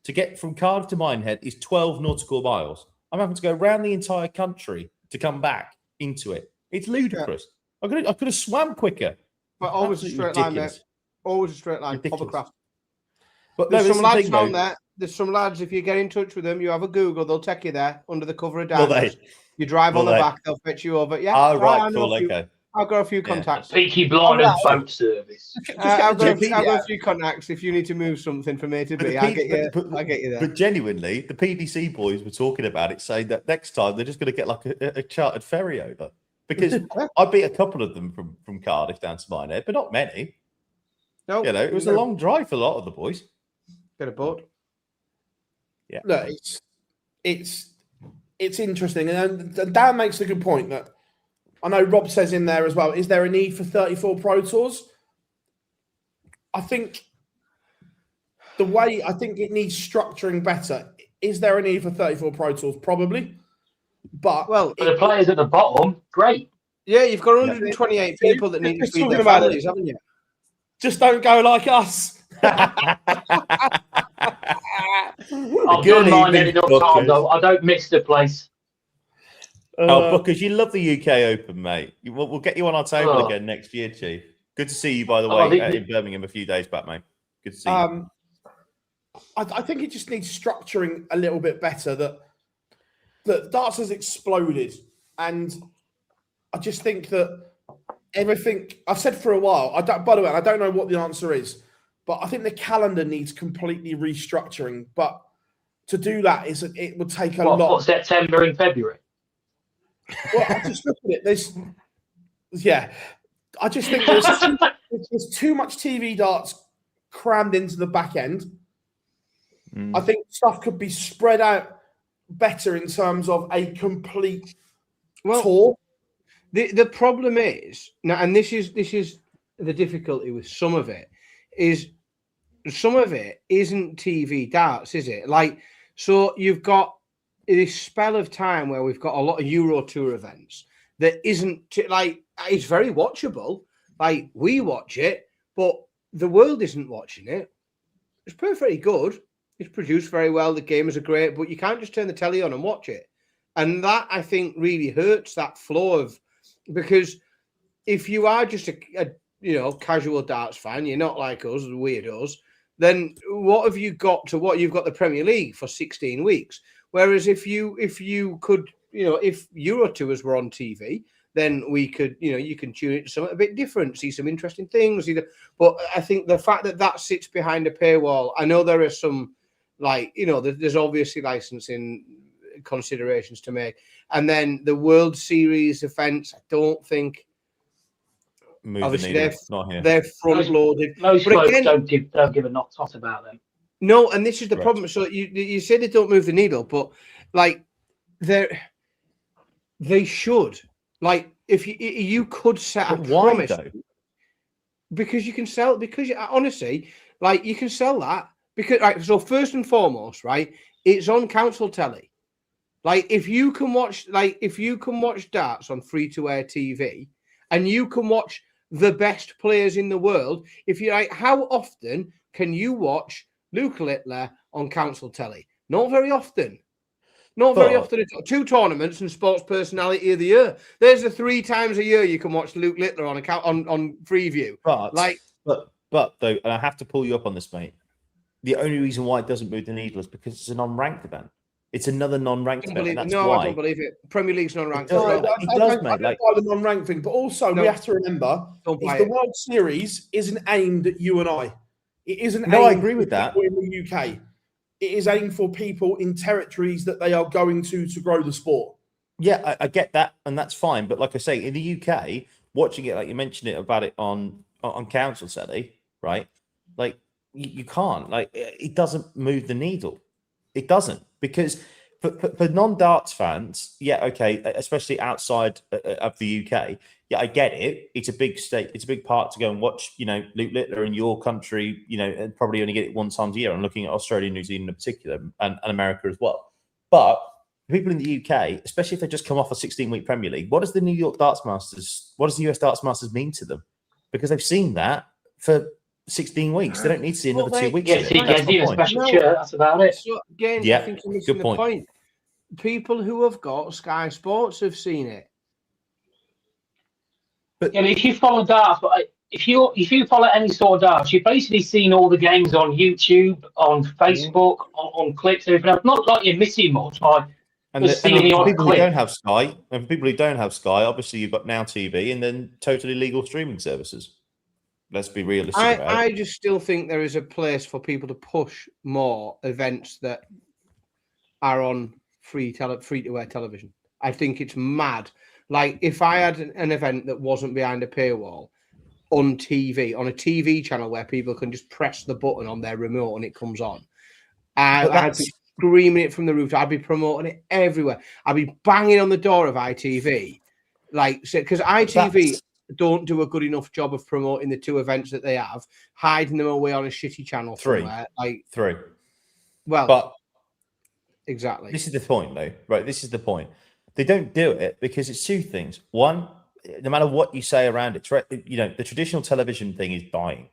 to get from Cardiff to Minehead is 12 nautical miles. I'm having to go around the entire country to come back into it. It's ludicrous. Yeah. I could have swam quicker. But always a straight line, mate. Always a straight line. Hovercraft. But there's some lads down there. There's some lads, if you get in touch with them, you have a Google, they'll take you there under the cover of darkness. You drive on the back, they'll fetch you over. Yeah. Oh, right, cool, okay. I've got a few contacts. Peaky Blinders boat service. I've got a few contacts. If you need to move something from A to B, I'll get you there. But genuinely, the PDC boys were talking about it, saying that next time they're just going to get like a chartered ferry over. Because I beat a couple of them from Cardiff down to Minehead, but not many. No, it was a long drive for a lot of the boys. Get a boat. Yeah, look, it's interesting, and Dan makes a good point that I know Rob says in there as well. Is there a need for 34 Pro Tours? I think it needs structuring better. Is there a need for 34 Pro Tours? Probably, but for the players at the bottom, great. Yeah, you've got 128 people that need to feed their families, haven't you? Just don't go like us. I've done mine enough time, though. I don't miss the place. Because you love the UK Open, mate. We'll get you on our table again next year, Chief. Good to see you, by the way, in Birmingham a few days back, mate. Good to see you. I think it just needs structuring a little bit better. That darts has exploded, and I just think that everything I've said for a while. By the way, I don't know what the answer is, but I think the calendar needs completely restructuring. But to do that it would take a lot. What, September and February? Well, I just look at it. I just think there's too much TV darts crammed into the back end. I think stuff could be spread out better in terms of a complete tour. The problem is now, and this is the difficulty with some of it, is some of it isn't TV darts, is it? Like, so you've got this spell of time where we've got a lot of Euro Tour events that isn't like, it's very watchable. Like, we watch it, but the world isn't watching it. It's perfectly good. It's produced very well. The gamers are great, but you can't just turn the telly on and watch it. And that, I think, really hurts that flow of, because if you are just a casual darts fan, you're not like us, weirdos, then what have you got to what? You've got the Premier League for 16 weeks. Whereas if you could, if Euro Tours were on TV, then we could, you can tune it to something a bit different, see some interesting things. But I think the fact that sits behind a paywall, I know there are some, there's obviously licensing considerations to make. And then the World Series events, I don't think, obviously they're front loaded. Most folks don't give a knock toss about them. No, and this is the problem. So you say they don't move the needle, but they should. Like, if you could set a promise, because you can sell. Because honestly, you can sell that because So first and foremost, it's on council telly. Like, if you can watch darts on free-to-air TV, and you can watch the best players in the world, if you how often can you watch Luke Littler on council telly? Not very often. Not very often at all. 2 tournaments and sports personality of the year. There's the 3 times a year you can watch Luke Littler on Freeview. But though, and I have to pull you up on this, mate. The only reason why it doesn't move the needle is because it's a non-ranked event. It's another non-ranked event. And that's why. I don't believe it. Premier League's non-ranked. It does, mate. I the non-ranked thing, but also we have to remember the World Series isn't aimed at you and I. It isn't. No, I agree with that. In the UK, it is aimed for people in territories that they are going to grow the sport. Yeah, I get that, and that's fine. But like I say, in the UK, watching it, like you mentioned it about it on Council Sally, right? Like you can't, like it doesn't move the needle. It doesn't, because for non-darts fans, yeah, okay, especially outside of the UK, yeah, I get it. It's a big state. It's a big part to go and watch, Luke Littler in your country, and probably only get it one time a year. I'm looking at Australia, New Zealand in particular, and America as well. But people in the UK, especially if they just come off a 16-week Premier League, what does the US Darts Masters mean to them? Because they've seen that for 16 weeks. They don't need to see another 2 weeks. Yeah, see, a special shirt. That's about it. So again, Yeah, I think you're missing the point. People who have got Sky Sports have seen it. But yeah, if you follow darts, if you follow any sort of darts, you've basically seen all the games on YouTube, on Facebook, on clips, everything else. Not like you're missing much. And for people who don't have Sky, obviously you've got Now TV and then totally legal streaming services. Let's be realistic about it. I just still think there is a place for people to push more events that are on free-to-air television. I think it's mad. Like, if I had an event that wasn't behind a paywall on TV, on a TV channel where people can just press the button on their remote and it comes on, I'd be screaming it from the roof. I'd be promoting it everywhere. I'd be banging on the door of ITV. Because ITV don't do a good enough job of promoting the two events that they have, hiding them away on a shitty channel somewhere. Three. Well, but exactly. This is the point, though, right? This is the point. They don't do it because it's two things. One, no matter what you say around it, the traditional television thing is dying.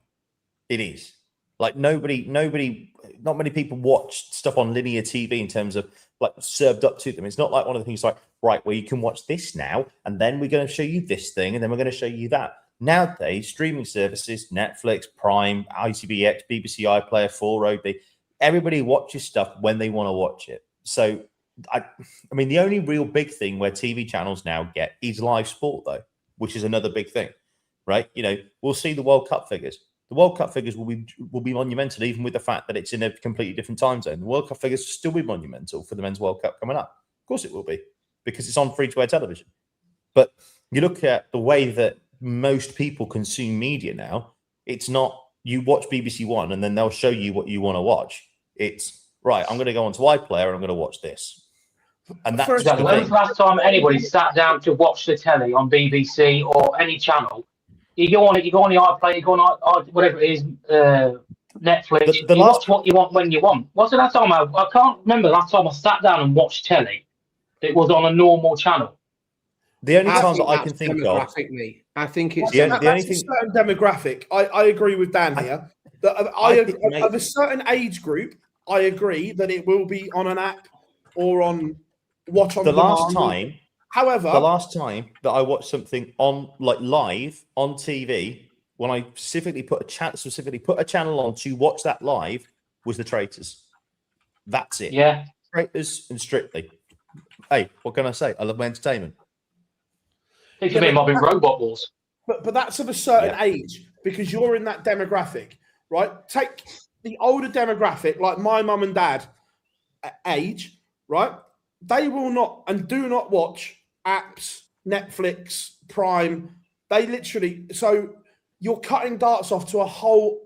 It is. Like not many people watch stuff on linear TV in terms of like served up to them. It's not like one of the things like, right, well, you can watch this now, and then we're going to show you this thing, and then we're going to show you that. Nowadays, streaming services, Netflix, Prime, ITVX, BBC iPlayer, 4OD, everybody watches stuff when they want to watch it. So, I mean, the only real big thing where TV channels now get is live sport, though, which is another big thing, right? We'll see the World Cup figures. The World Cup figures will be monumental, even with the fact that it's in a completely different time zone. The World Cup figures will still be monumental for the Men's World Cup coming up. Of course it will be, because it's on free-to-air television. But you look at the way that most people consume media now, it's not you watch BBC One and then they'll show you what you want to watch. It's, right, I'm going to go onto iPlayer and I'm going to watch this. And that's exactly. When was the last time anybody sat down to watch the telly on BBC or any channel? You go on the iPlayer, you go on whatever it is, Netflix. You watch what you want when you want. What's the last time I can't remember the last time I sat down and watched telly. It was on a normal channel. The only time that I can think of, I think it's the only thing. A certain demographic. I agree with Dan here. Of a certain age group, I agree that it will be on an app or on watch on demand. However, the last time that I watched something on live on TV, when I specifically put a channel on to watch that live, was The Traitors. That's it. Yeah, Traitors and Strictly. Hey, what can I say? I love my entertainment. It's a bit mobbing Robot Wars. But that's of a certain age, because you're in that demographic, right? Take the older demographic, like my mum and dad age, right? They will not and do not watch apps, Netflix, Prime. They literally, so you're cutting darts off to a whole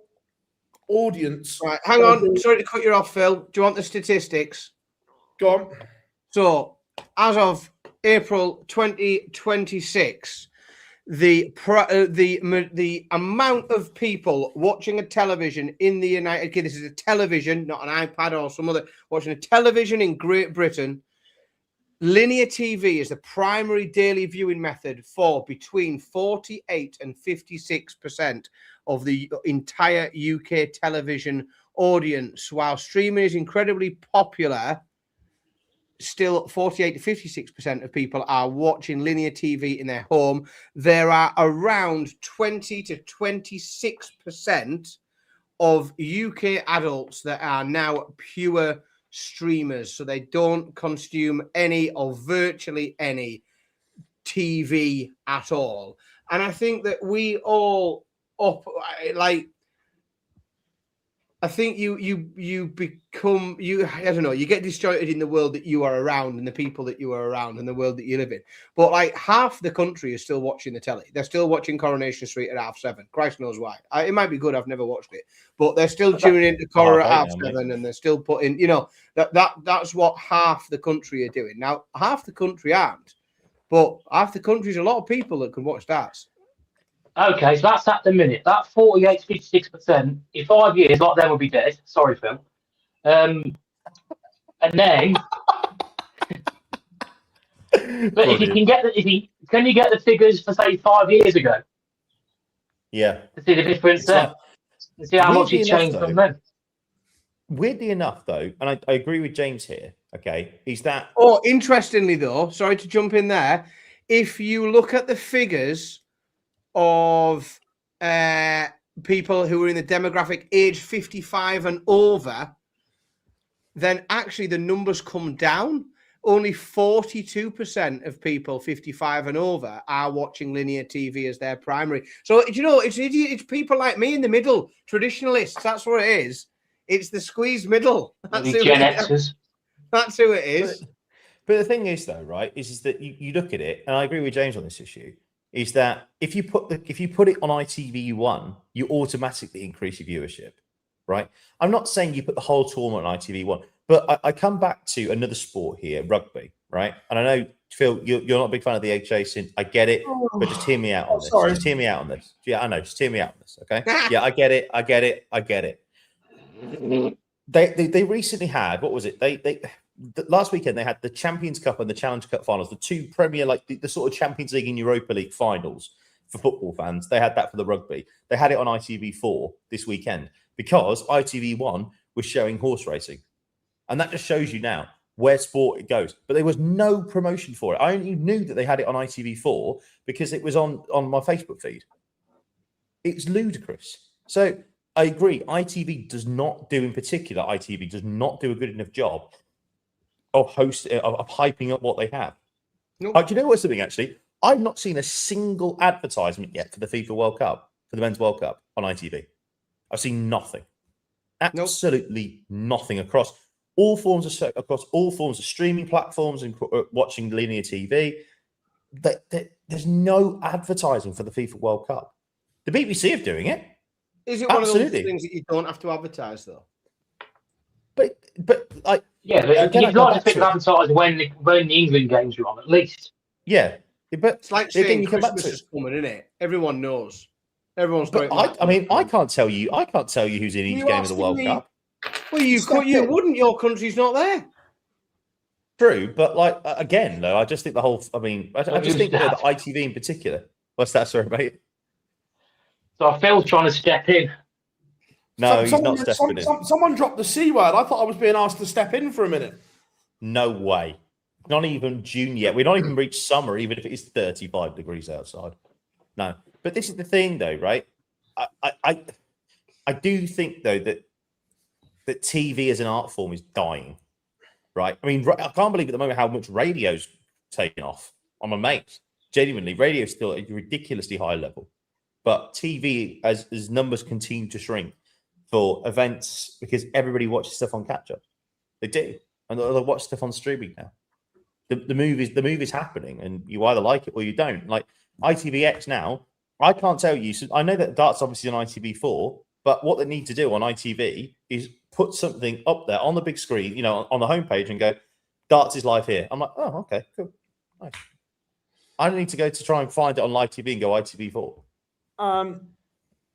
audience. Right, hang on. Sorry to cut you off, Phil. Do you want the statistics? Go on. So, as of April 2026, the amount of people watching a television in the United Kingdom, this is a television, not an iPad or some other, watching a television in Great Britain, linear TV is the primary daily viewing method for between 48 and 56% of the entire UK television audience, while streaming is incredibly popular. Still 48 to 56% of people are watching linear TV in their home. There are around 20 to 26% of UK adults that are now pure streamers. So they don't consume any or virtually any TV at all. And I think that we all I think you become I don't know, you get disjointed in the world that you are around and the people that you are around and the world that you live in. But like half the country is still watching the telly. They're still watching Coronation Street at 7:30. Christ knows why. It might be good. I've never watched it, but they're still tuning into Cora at 7:30 and they're still putting. That's what half the country are doing now. Half the country aren't, but half the country is a lot of people that can watch darts. Okay, so that's at the minute. That 48 to 56%, in 5 years, like them will be dead. Sorry, Phil. And then, but if you can get can you get the figures for say 5 years ago? Yeah. To see the difference there, to see how much it changed from then. Weirdly enough, though, and I agree with James here. Okay, is that? Oh, interestingly, though, sorry to jump in there. If you look at the figures of people who are in the demographic age 55 and over, then actually the numbers come down. Only 42% of people 55 and over are watching linear TV as their primary. So, it's people like me in the middle, traditionalists. That's what it is. It's the squeezed middle. That's who Gen Xers. That's who it is. But the thing is, though, right, is that you look at it, and I agree with James on this issue, is that if you put it on ITV1, you automatically increase your viewership, right? I'm not saying you put the whole tournament on ITV1, but I come back to another sport here, rugby, right? And I know, Phil, you're not a big fan of the chasing. I get it, but just hear me out on this. Sorry. Just hear me out on this. Yeah, I know. Just hear me out on this, okay? Yeah, I get it. They recently had, what was it? Last weekend they had the Champions Cup and the Challenge Cup finals, the two premier, like the sort of Champions League and Europa League finals for football fans. They had that for the rugby. They had it on ITV4 this weekend because ITV1 was showing horse racing. And that just shows you now where sport it goes. But there was no promotion for it. I only knew that they had it on ITV4 because it was on my Facebook feed. It's ludicrous. So I agree. ITV does not do a good enough job of hyping up what they have. Nope. Do you know what's something, actually? I've not seen a single advertisement yet for the FIFA World Cup, for the Men's World Cup on ITV. I've seen nothing. Absolutely nothing across all forms of streaming platforms and watching linear TV. There's no advertising for the FIFA World Cup. The BBC are doing it. Is it one of those things that you don't have to advertise, though? But like, yeah, but you'd like to think of advertising when the England games are on, at least. Yeah, but it's like saying Christmas is coming, isn't it? Everyone knows. Everyone's got it. I mean, I can't tell you who's in each game of the World Cup. Well, you wouldn't. Your country's not there. True, but like again, though, I just think the whole. I mean, I just think that the ITV in particular. What's that, sorry, mate? So Phil's trying to step in. No, he's not stepping in. Someone dropped the C word. I thought I was being asked to step in for a minute. No way. Not even June yet. We've not even reached summer, even if it is 35 degrees outside. No. But this is the thing, though, right? I do think, though, that TV as an art form is dying, right? I mean, I can't believe at the moment how much radio's taken off on my mates. Genuinely, radio's still at a ridiculously high level. But TV, as numbers continue to shrink for events, because everybody watches stuff on catch-up. They do. And they watch stuff on streaming now. The movie's happening, and you either like it or you don't. Like ITVX now, I can't tell you. So I know that dart's obviously on ITV4, but what they need to do on ITV is put something up there on the big screen, on the homepage, and go, darts is live here. I'm like, oh, okay, cool, nice. I don't need to go to try and find it on live TV and go ITV4.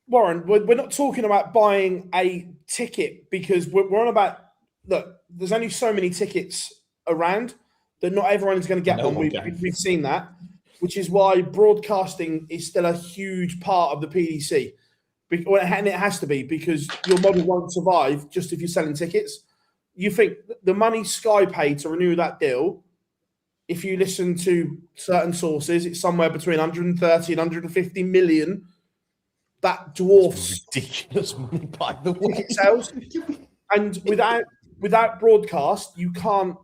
Warren, we're not talking about buying a ticket because we're on about, look, there's only so many tickets around that not everyone is going to get one. We've seen that, which is why broadcasting is still a huge part of the PDC. And it has to be, because your model won't survive just if you're selling tickets. You think the money Sky paid to renew that deal, if you listen to certain sources, it's somewhere between 130 and 150 million. That dwarfs ridiculous money, by the way. Ticket sales. And without broadcast, you can't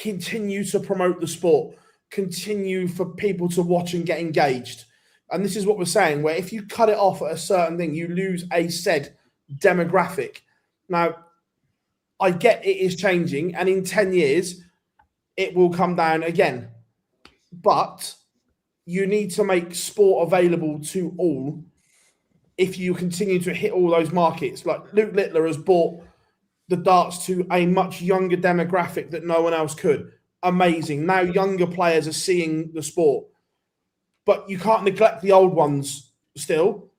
continue to promote the sport, continue for people to watch and get engaged. And this is what we're saying, where if you cut it off at a certain thing, you lose a said demographic. Now, I get it is changing, and in 10 years, it will come down again. But you need to make sport available to all if you continue to hit all those markets. Like Luke Littler has brought the darts to a much younger demographic that no one else could. Amazing. Now younger players are seeing the sport. But you can't neglect the old ones still.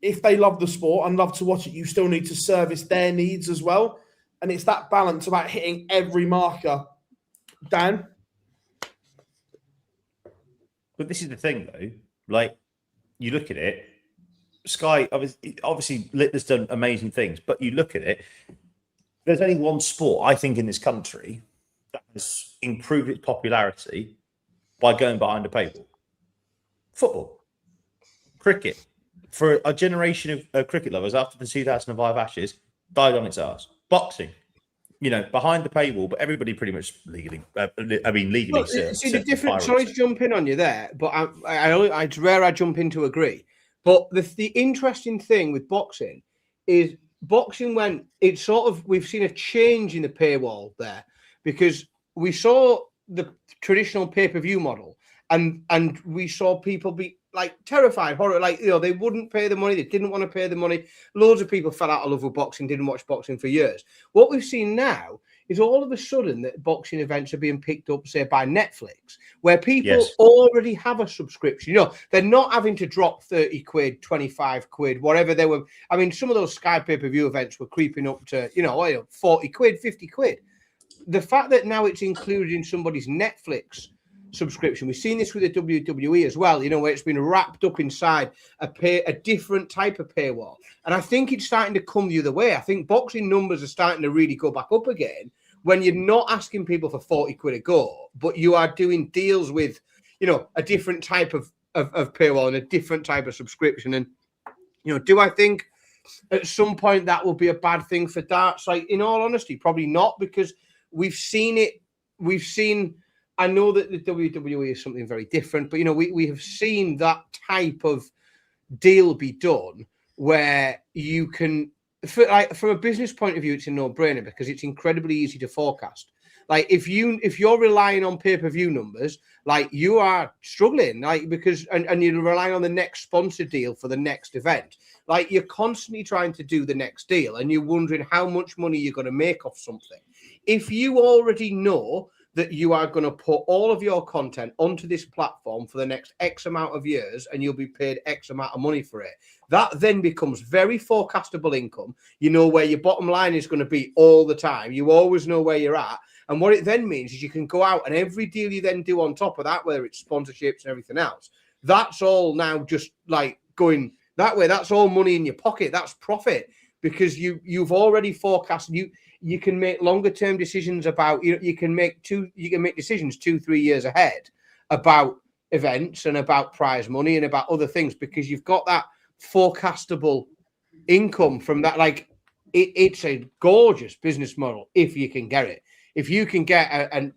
If they love the sport and love to watch it, you still need to service their needs as well. And it's that balance about hitting every marker. Dan? But this is the thing, though. Like, you look at it, Sky, obviously Littler's done amazing things, but you look at it, there's only one sport, I think, in this country that has improved its popularity by going behind a paywall. Football. Cricket. For a generation of cricket lovers after the 2005 Ashes, died on its arse. Boxing. Behind the paywall, but everybody pretty much legally. Legally. Well, see the difference. Sorry to jump in on you there, but it's rare I jump in to agree. But the interesting thing with boxing is boxing we've seen a change in the paywall there, because we saw the traditional pay-per-view model, and we saw people be like terrified, horror, they wouldn't pay the money, they didn't want to pay the money. Loads of people fell out of love with boxing, didn't watch boxing for years. What we've seen now is all of a sudden that boxing events are being picked up, say, by Netflix, where people already have a subscription. They're not having to drop 30 quid, 25 quid, whatever they were. I mean, some of those Sky pay-per-view events were creeping up to, 40 quid, 50 quid. The fact that now it's included in somebody's Netflix subscription. We've seen this with the WWE as well, where it's been wrapped up inside a different type of paywall. And I think it's starting to come the other way. I think boxing numbers are starting to really go back up again when you're not asking people for 40 quid a go, but you are doing deals with, a different type of paywall and a different type of subscription. And, do I think at some point that will be a bad thing for darts? Like, in all honesty, probably not, because we've seen I know that the WWE is something very different, but, we have seen that type of deal be done where you can, from a business point of view, it's a no-brainer because it's incredibly easy to forecast. Like, if you're relying on pay-per-view numbers, like, you are struggling, like, because, and you're relying on the next sponsor deal for the next event. Like, you're constantly trying to do the next deal and you're wondering how much money you're going to make off something. If you already know that you are going to put all of your content onto this platform for the next X amount of years and you'll be paid X amount of money for it, that then becomes very forecastable income. You know where your bottom line is going to be all the time. You always know where you're at. And what it then means is you can go out and every deal you then do on top of that, whether it's sponsorships and everything else, that's all now just like going that way. That's all money in your pocket. That's profit because you've already forecast. You can make longer term decisions about, you can make decisions 2-3 years ahead about events and about prize money and about other things because you've got that forecastable income from that. Like it's a gorgeous business model if you can get it. If you can get a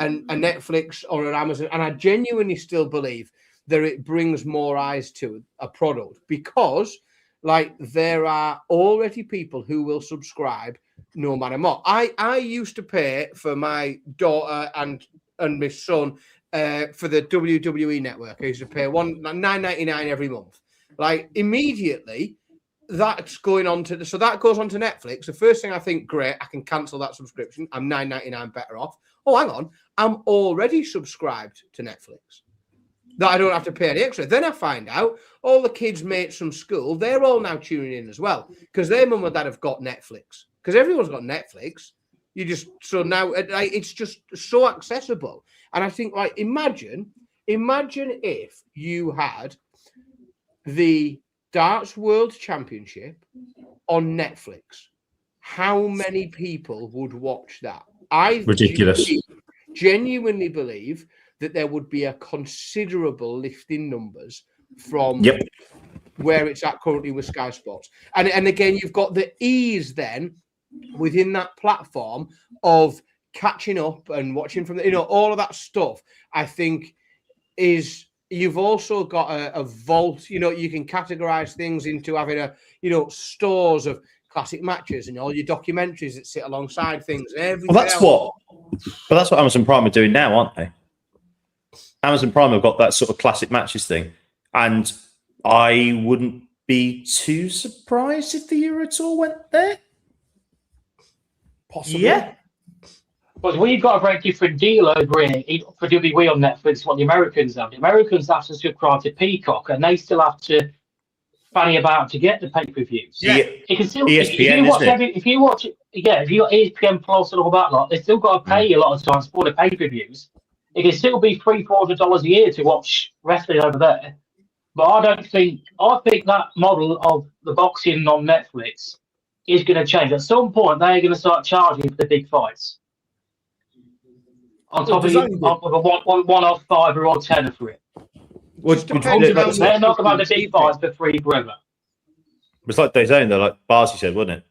Netflix or an Amazon, and I genuinely still believe that it brings more eyes to a product because like there are already people who will subscribe no matter what. I used to pay for my daughter and my son for the WWE network. I used to pay $9.99 every month. Like immediately that's going on to so that goes on to Netflix. The first thing I think, great, I can cancel that subscription. I'm $9.99 better off. Oh, hang on. I'm already subscribed to Netflix. That I don't have to pay any extra. Then I find out all the kids' mates from school, they're all now tuning in as well because their mum and dad have got Netflix. Because everyone's got Netflix. So now it's just so accessible. And I think, like, imagine if you had the Darts World Championship on Netflix. How many people would watch that? Ridiculous. Genuinely believe that there would be a considerable lift in numbers from where it's at currently with Sky Sports. And again, you've got the ease then within that platform of catching up and watching from all of that stuff, I think is you've also got a vault. You know, you can categorize things into having stores of classic matches and all your documentaries that sit alongside things and everything. Well, that's what Amazon Prime are doing now, aren't they? Amazon Prime have got that sort of classic matches thing, and I wouldn't be too surprised if the Euro Tour went there. Possibly. Yeah. But we've got a very different deal over here for WWE on Netflix. What the Americans have. The Americans have to subscribe to Peacock, and they still have to fanny about to get the pay-per-views. Yeah. You can still ESPN, if you got ESPN Plus and all that lot, they still got to pay you a lot of times for the pay-per-views. It can still be $300-$400 a year to watch wrestling over there. But I think that model of the boxing on Netflix is going to change. At some point, they're going to start charging for the big fights. On top of a one-off $5 or $10 for it. They're not about the big fights for free forever. It's like DAZN, though, like Barsi said, wasn't it?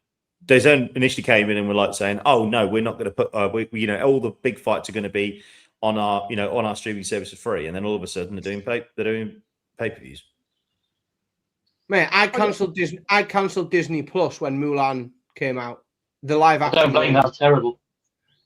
DAZN initially came in and were like saying, "Oh no, we're not going to put, all the big fights are going to be on our streaming service for free." And then all of a sudden, they're doing pay-per-views. Mate, I cancelled Disney Plus when Mulan came out. The live action. I don't blame that. Terrible.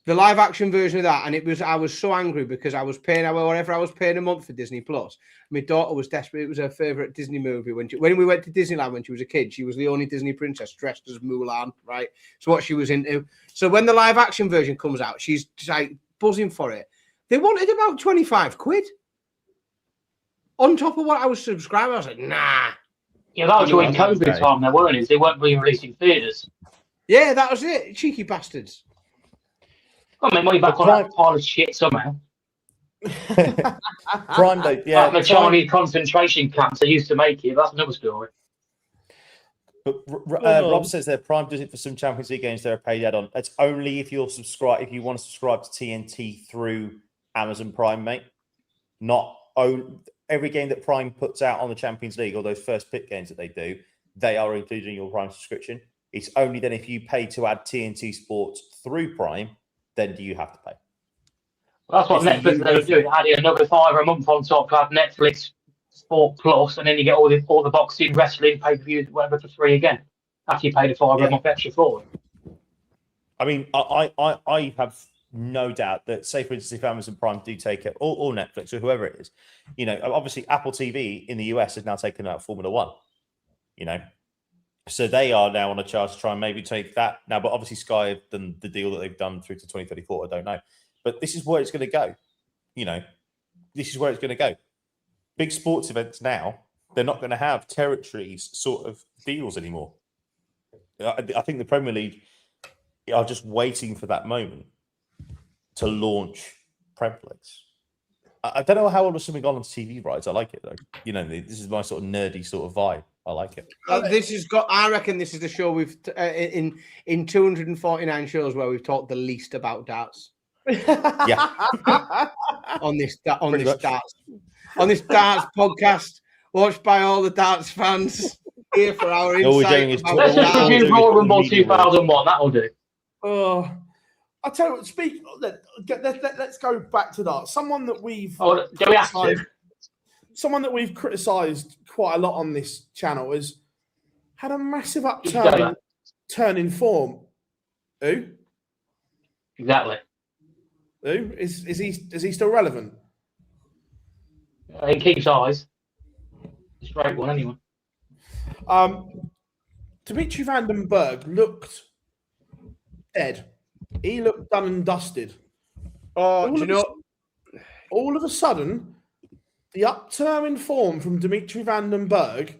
The live action version of that, and I was so angry because I was paying whatever I was paying a month for Disney Plus. My daughter was desperate. It was her favorite Disney movie when we went to Disneyland when she was a kid. She was the only Disney princess dressed as Mulan, right? So what she was into. So when the live action version comes out, she's like buzzing for it. They wanted about £25 on top of what I was subscribing. I was like, nah. Yeah, that was during COVID time, though, weren't it? They weren't being released in theatres. Yeah, that was it. Cheeky bastards. Got my money back on that pile of shit somehow. Prime Day, yeah. Like the Chinese concentration camps they used to make it. That's another story. But Rob says there, Prime does it for some Champions League games. They're a paid add-on. It's only if you want to subscribe to TNT through Amazon Prime, mate. Not every game that Prime puts out on the Champions League or those first pick games that they do, they are included in your Prime subscription. It's only then if you pay to add TNT Sports through Prime, then do you have to pay? Well, that's what Netflix are doing. Adding another $5 a month on top to add Netflix Sport Plus, and then you get all the boxing, wrestling, pay-per-views, whatever for free again. After you pay the $5 a month extra for it. I mean, I have no doubt that, say for instance, if Amazon Prime do take it, or Netflix or whoever it is, obviously Apple TV in the US has now taken out Formula One. So they are now on a charge to try and maybe take that now. But obviously Sky have done the deal that they've done through to 2034. I don't know. But this is where it's going to go. This is where it's going to go. Big sports events now, they're not going to have territories sort of deals anymore. I think the Premier League are just waiting for that moment to launch Premier Leagues. I don't know how all of something on TV rights. I like it though. This is my sort of nerdy sort of vibe. I like it. I reckon this is the show we've in 249 shows where we've talked the least about darts. Yeah. on this darts podcast, watched by all the darts fans here for our insight. Let's just review Royal Rumble 2001. That'll do. Oh, I tell you what. Let's go back to that. Someone that we've Someone that we've criticised quite a lot on this channel has had a massive turn in form. Who? Exactly. Who is he still relevant? He keeps eyes. Straight one, anyway. Dimitri van den Berg looked dead. He looked done and dusted. Oh, all of a sudden, the upturn in form from Dimitri van den Berg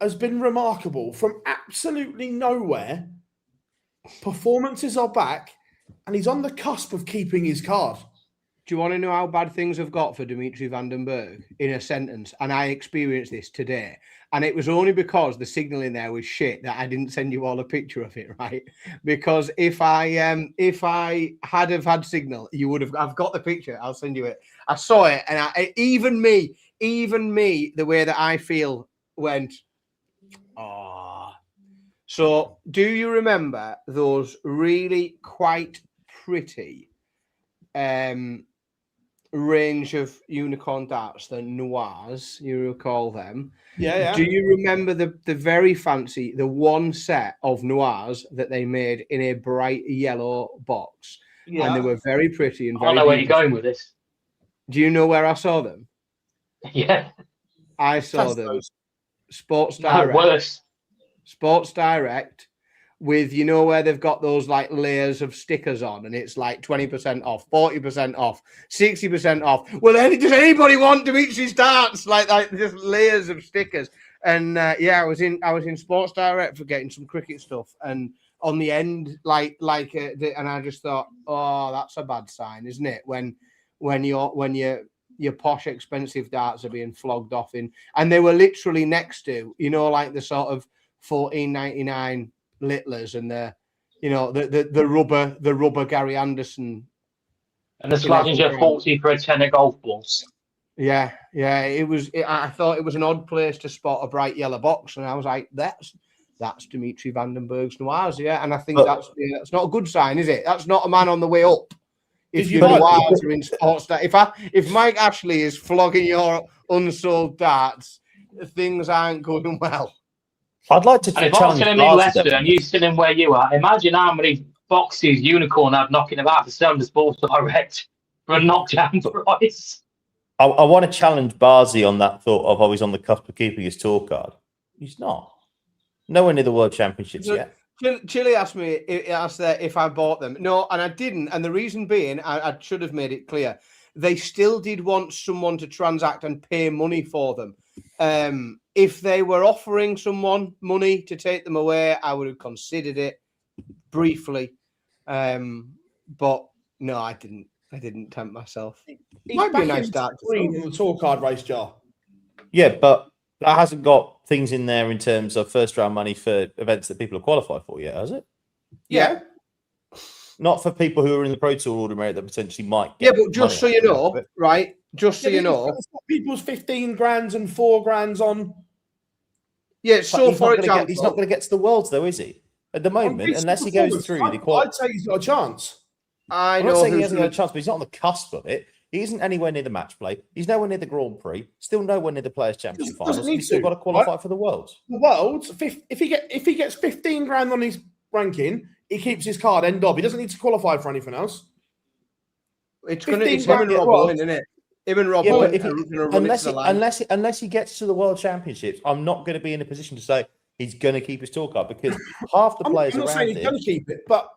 has been remarkable. From absolutely nowhere, performances are back, and he's on the cusp of keeping his card. Do you want to know how bad things have got for Dimitri van den Berg in a sentence? And I experienced this today. And it was only because the signal in there was shit that I didn't send you all a picture of it, right? Because if I had have had signal, you would have. I've got the picture. I'll send you it. I saw it, and even me, the way that I feel went. Oh. So, do you remember those really quite pretty range of unicorn darts, the noirs, you recall them? Yeah. Do you remember the very fancy, the one set of noirs that they made in a bright yellow box? Yeah. And they were very pretty and I very don't know where you're beautiful. going with this. Do you know where I saw them? Yeah. I saw them. Tesco's. Sports No, Direct. worse. Sports Direct with, you know, where they've got those like layers of stickers on and it's like 20% off, 40% off, 60% off. Well, does anybody want Dimitri's darts? Like just layers of stickers. And yeah, I was in Sports Direct for getting some cricket stuff, and on the end, and I just thought, oh, that's a bad sign, isn't it? When your posh expensive darts are being flogged off in, and they were literally next to, you know, like the sort of $14.99 Littlers and the rubber Gary Anderson And the Smudger 40 for a tenner golf ball. Yeah, I thought it was an odd place to spot a bright yellow box, and I was like, that's Dimitri Vandenberg's noirs, yeah. And I think that's not a good sign, is it? That's not a man on the way up. If your noirs are in sports, if Mike Ashley is flogging your unsold darts, things aren't going well. I'd like to challenge. If I'm sitting in Leicester and you sitting where you are, imagine how many boxes Unicorn have knocking about to sell the Sports Direct for a knockdown price. I want to challenge Barzi on that thought of, oh, he's on the cusp of keeping his tour card. He's not. Nowhere near the World Championships yet. Chile asked me if I bought them. No, and I didn't. And the reason being, I should have made it clear, they still did want someone to transact and pay money for them. If they were offering someone money to take them away, I would have considered it briefly. But no, I didn't. I didn't tempt myself. Might be a nice start to in the tour card race jar. Yeah, but that hasn't got things in there in terms of first round money for events that people have qualified for yet, has it? Yeah. Not for people who are in the Pro Tour order merit that potentially might get. Yeah, but just so you know, right? Just so you know, people's 15 grand and 4 grand on. Yeah, so for example, he's not going to get to the Worlds though, is he? At the moment, unless he goes through the quality. I'd say he's got a chance. I'm not saying he hasn't got a chance, but he's not on the cusp of it. He isn't anywhere near the match play. He's nowhere near the Grand Prix. Still nowhere near the Players' Championship finals. He's still got to qualify for the Worlds. The Worlds, if he gets 15 grand on his ranking, he keeps his card end of. He doesn't need to qualify for anything else. It's him and Rob Owen, isn't it? Him and Rob Owen. Unless he gets to the World Championships, I'm not going to be in a position to say he's going to keep his tour card, because half the players I'm not around saying he's going to keep it, but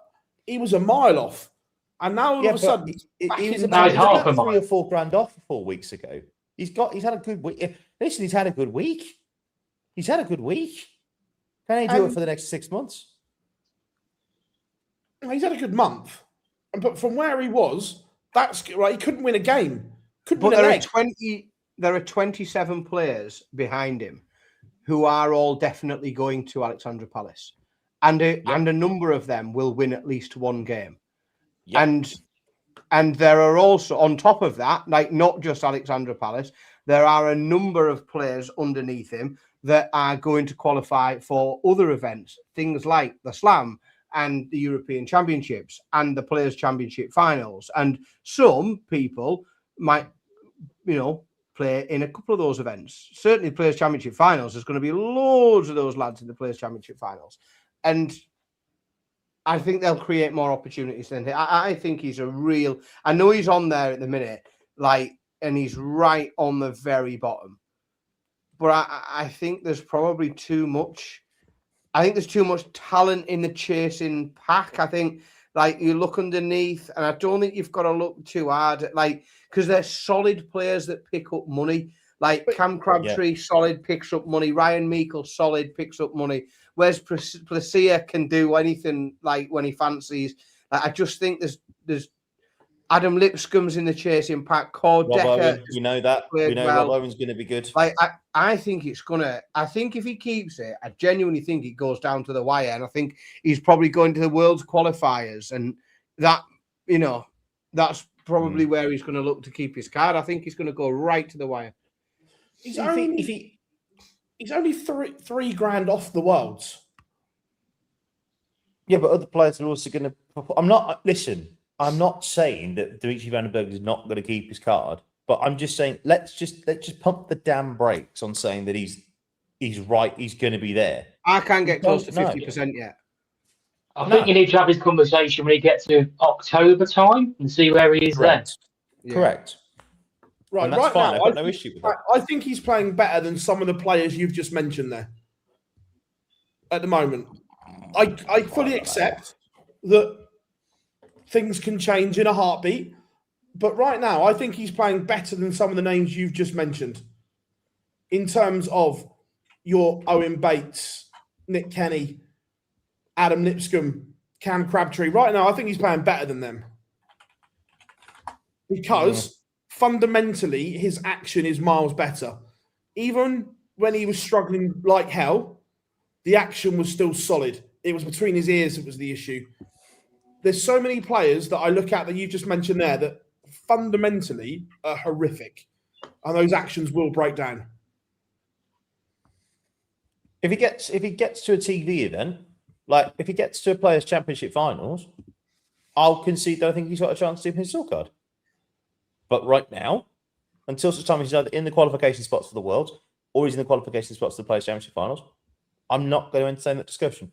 he was a mile off. And now all of a sudden, he was about 3 or 4 grand off 4 weeks ago. He's had a good week. Listen, he's had a good week. He's had a good week. Can he do it for the next 6 months? He's had a good month. But from where he was, that's right. He couldn't win a game. There are 27 players behind him who are all definitely going to Alexandra Palace, and a number of them will win at least one game. Yep. And there are also, on top of that, like not just Alexandra Palace, there are a number of players underneath him that are going to qualify for other events, things like the Slam and the European Championships and the Players' Championship finals. And some people might, play in a couple of those events. Certainly Players' Championship finals, there's going to be loads of those lads in the Players' Championship finals. And I think they'll create more opportunities than him. I think he's a real... I know he's on there at the minute, and he's right on the very bottom. But I think there's probably too much... I think there's too much talent in the chasing pack. I think, you look underneath, and I don't think you've got to look too hard at, because they're solid players that pick up money. Cam Crabtree, solid, picks up money. Ryan Meikle, solid, picks up money. Whereas Placia can do anything when he fancies. I just think there's Adam Lipscomb's in the chasing pack. Cord Decker, you know that. We know Rob Owen's going to be good. I think it's gonna. I think if he keeps it, I genuinely think it goes down to the wire, and I think he's probably going to the World's qualifiers, and that that's probably where he's going to look to keep his card. I think he's going to go right to the wire. He's only 3 grand off the Worlds. Yeah, but other players are also going to... I'm I'm not saying that Dimitri Van den Berg is not going to keep his card, but I'm just saying let's just pump the damn brakes on saying that he's right. He's going to be there. I can't get close to 50% yet. I think you need to have this conversation when you get to October time and see where he is then. Correct. Right, and that's right fine. now, I've got no issue with that. I think he's playing better than some of the players you've just mentioned there. At the moment, I fully accept that things can change in a heartbeat, but right now, I think he's playing better than some of the names you've just mentioned. In terms of your Owen Bates, Nick Kenny, Adam Lipscomb, Cam Crabtree, right now, I think he's playing better than them. Because fundamentally, his action is miles better. Even when he was struggling like hell, the action was still solid. It was between his ears that was the issue. There's so many players that I look at that you just mentioned there that fundamentally are horrific. And those actions will break down. If he gets to a TV event, like if he gets to a Players' Championship finals, I'll concede that I think he's got a chance to win his silk card. But right now, until such time he's either in the qualification spots for the World or he's in the qualification spots for the Players' Championship finals, I'm not going to entertain that discussion.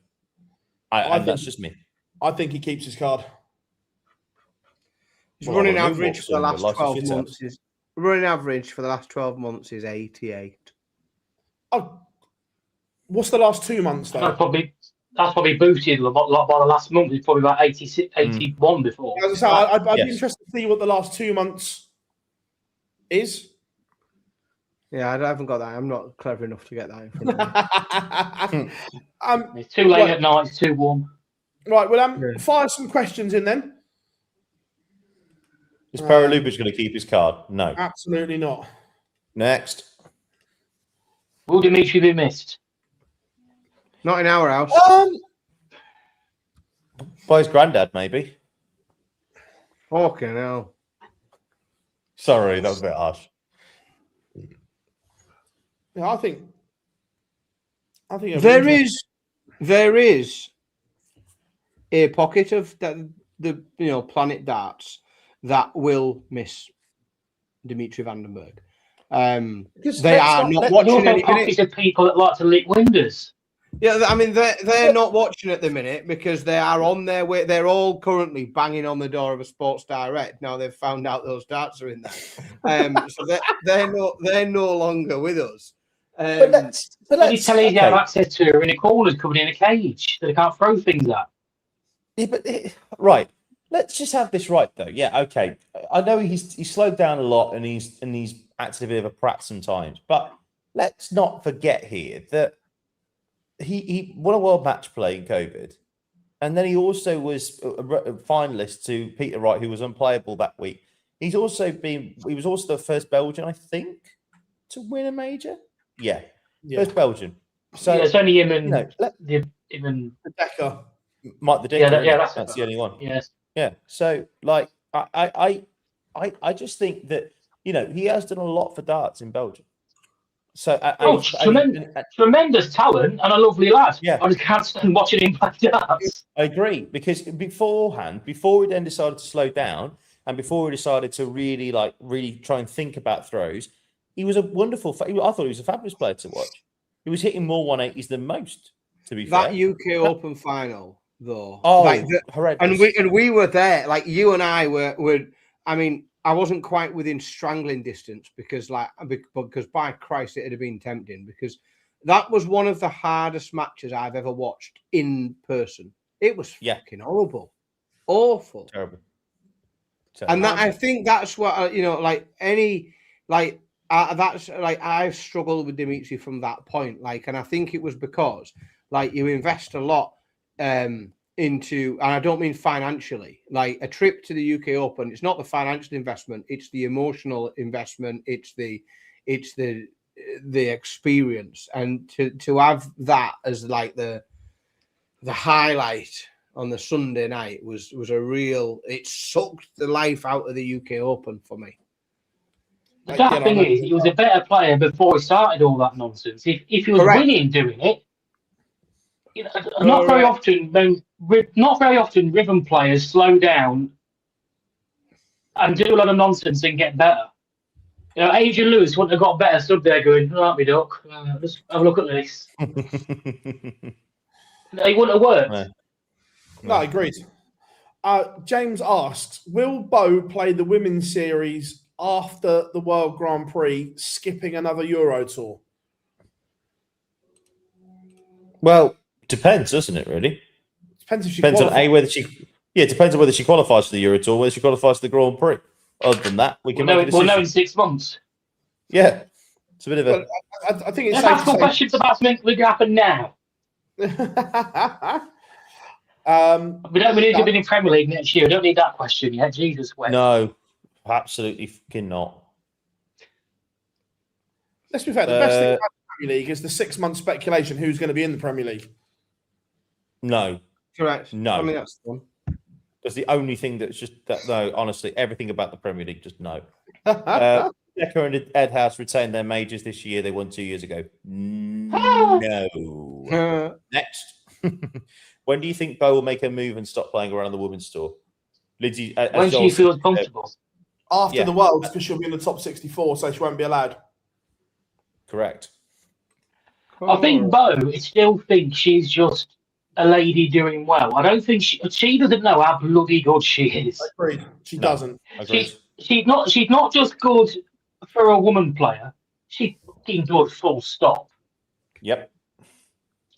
And that's just me. I think he keeps his card. His running average for the last 12 months is 88. Oh, what's the last 2 months though? That's probably boosted a lot by the last month. It's probably about 86, 81 before. I'd be interested to see what the last 2 months is. Yeah, I haven't got that. I'm not clever enough to get that in front of me. It's too late at night. It's too warm. Right, well, fire some questions in then. Is Paralupic going to keep his card? No. Absolutely not. Next. Will Dimitri be missed? Not in our house. By his granddad, maybe. Fucking hell. Sorry, that was a bit harsh. Yeah, I think there is a pocket of the planet darts that will miss Dimitri Van den Berg. They are not watching any pockets of people that like to lick windows. Yeah, I mean they're not watching at the minute because they are on their way. They're all currently banging on the door of a Sports Direct. Now they've found out those darts are in there, so they're no longer with us. But let's tell you have access to her in a corner covered in a cage that they can't throw things at. Yeah, but right. Let's just have this right though. Yeah, okay. I know he's slowed down a lot and he's acted a bit of a prat sometimes, but let's not forget here that he won a world match play in COVID, and then he also was a finalist to Peter Wright, who was unplayable that week. He was also the first Belgian, I think, to win a major. Yeah. First Belgian. So it's only him and the Decker. Mike the Decker. That's the only one. Yes. Yeah. So like I just think that he has done a lot for darts in Belgium. So tremendous talent and a lovely lad. Yeah. I just can't stand watching him play darts. I agree, because before he then decided to slow down and before he decided to really try and think about throws, he was a wonderful. I thought he was a fabulous player to watch. He was hitting more 180s than most. To be fair, that UK Open final though, horrendous. And we were there. Like you and I were. I mean, I wasn't quite within strangling distance because by Christ, it had been tempting, because that was one of the hardest matches I've ever watched in person. It was fucking horrible, awful, terrible. And I think that's what I've struggled with Dimitri from that point. And I think it was because you invest a lot into, and I don't mean financially, a trip to the UK Open. It's not the financial investment; it's the emotional investment. It's the experience, and to have that as the highlight on the Sunday night was a real. It sucked the life out of the UK Open for me. The sad thing is, he was a better player before he started all that nonsense. If he was winning doing it, not very often rhythm players slow down and do a lot of nonsense and get better. You know, Adrian Lewis wouldn't have got better stood there going, "All right, me duck, just have a look at this." It wouldn't have worked. No, agreed. James asks, will Bo play the women's series after the World Grand Prix, skipping another Euro Tour? Well, depends, doesn't it? Really Depends if she depends qualifies. on whether she. Yeah, it depends on whether she qualifies for the Euro Tour, whether she qualifies for the Grand Prix. Other than that, we can make a decision. We'll know in 6 months. Yeah, it's a bit of a. Well, I think it's Let's ask more questions about something that can happen now. We need to be in Premier League next year. We don't need that question yet. Jesus, when? No, absolutely fucking not. Let's be fair. The best thing about the Premier League is the 6 month speculation who's going to be in the Premier League. No. Correct. No. I mean, that's the one. That's the only thing that's just that. No, honestly, everything about the Premier League, just no. Decker and Ed House retained their majors this year. They won 2 years ago. No. Next. When do you think Bo will make a move and stop playing around the women's tour? Lindsay, when she feels comfortable. After the Worlds, because she'll be in the top 64, so she won't be allowed. Correct. I think Bo still thinks she's just a lady doing well. I don't think she doesn't know how bloody good she is. Agreed. She doesn't. Agreed. She's not just good for a woman player. She's fucking good, full stop. Yep.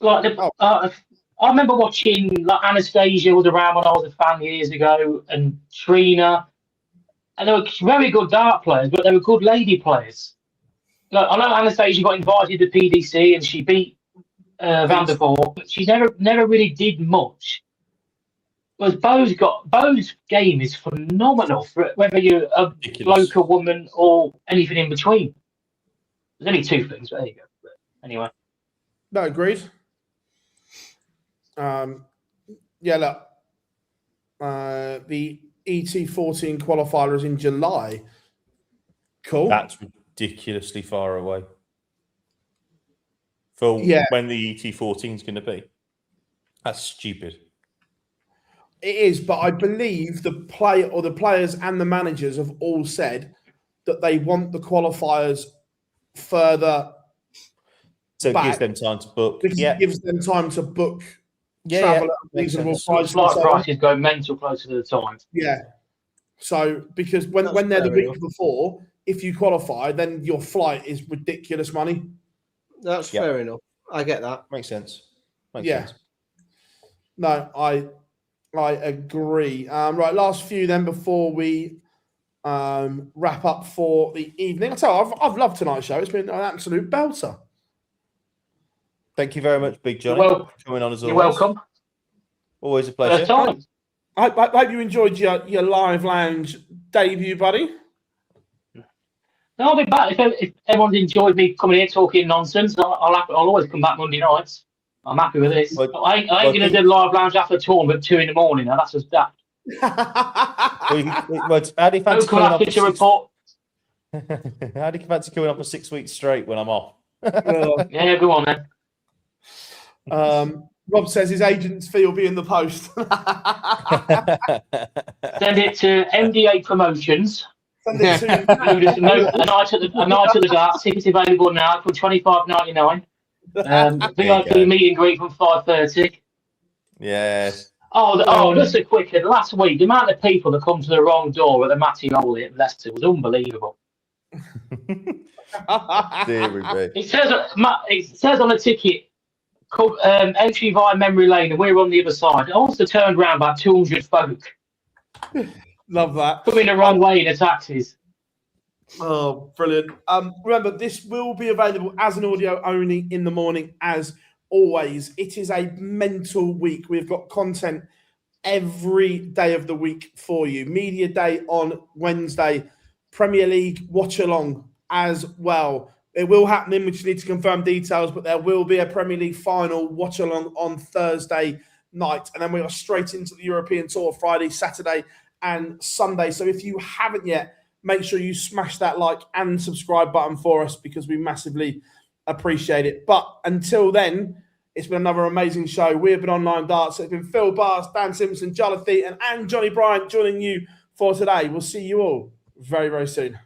Like I remember watching like Anastasia was around when I was a fan years ago, and Trina, and they were very good dart players, but they were good lady players. Like, I know Anastasia got invited to PDC and she beat Van der Voort, but she never really did much. Whereas Bo's game is phenomenal for whether you're a bloke, a woman, or anything in between. There's only two things, but there you go. But anyway. No, agreed. Yeah, look. The ET14 qualifier is in July. Cool. That's ridiculously far away. For when the ET14 is going to be. That's stupid. It is, but I believe the players and the managers have all said that they want the qualifiers further. So it gives them time to book. Because it gives them time to book at travel at reasonable prices. Flight prices go mental closer to the time. Yeah. So because when they're the week before, if you qualify, then your flight is ridiculous money. That's fair enough. I get that. Makes sense. Makes sense. No, I agree. Right, last few then before we wrap up for the evening. I tell you, I've loved tonight's show. It's been an absolute belter. Thank you very much, Big Johnny, for coming on as always. You're welcome. Always a pleasure. I hope you enjoyed your live lounge debut, buddy. No, I'll be back. If everyone's enjoyed me coming here talking nonsense, I'll always come back Monday nights. I'm happy with this. I ain't going to do live lounge after a tournament 2 a.m. Now that's just that. How do you fancy coming up to report? How do you fancy coming up for 6 weeks straight when I'm off? Yeah, go on then. Rob says his agent's fee will be in the post. Send it to MDA Promotions. Send it to a night at the dart. Tickets available now for $25.99. VIP meet and greet from 5:30. Yes. Just a quick one. Last week, the amount of people that come to the wrong door at the Mattioli at Leicester was unbelievable. It says on the ticket, entry via memory lane, and we're on the other side. I also turned around about 200 folk. Love that. Coming the wrong way in the taxis. Oh, brilliant. Remember, this will be available as an audio only in the morning, as always. It is a mental week. We've got content every day of the week for you. Media Day on Wednesday. Premier League watch along as well. It will happen. We just need to confirm details, but there will be a Premier League final watch along on Thursday night. And then we are straight into the European Tour Friday, Saturday, and Sunday. So if you haven't yet, make sure you smash that like and subscribe button for us, because we massively appreciate it. But until then, it's been another amazing show. We've been Online Darts. It's been Phil Bars, Dan Simpson, Jonathan Theaton, and Johnny Bryant joining you for today. We'll see you all very, very soon.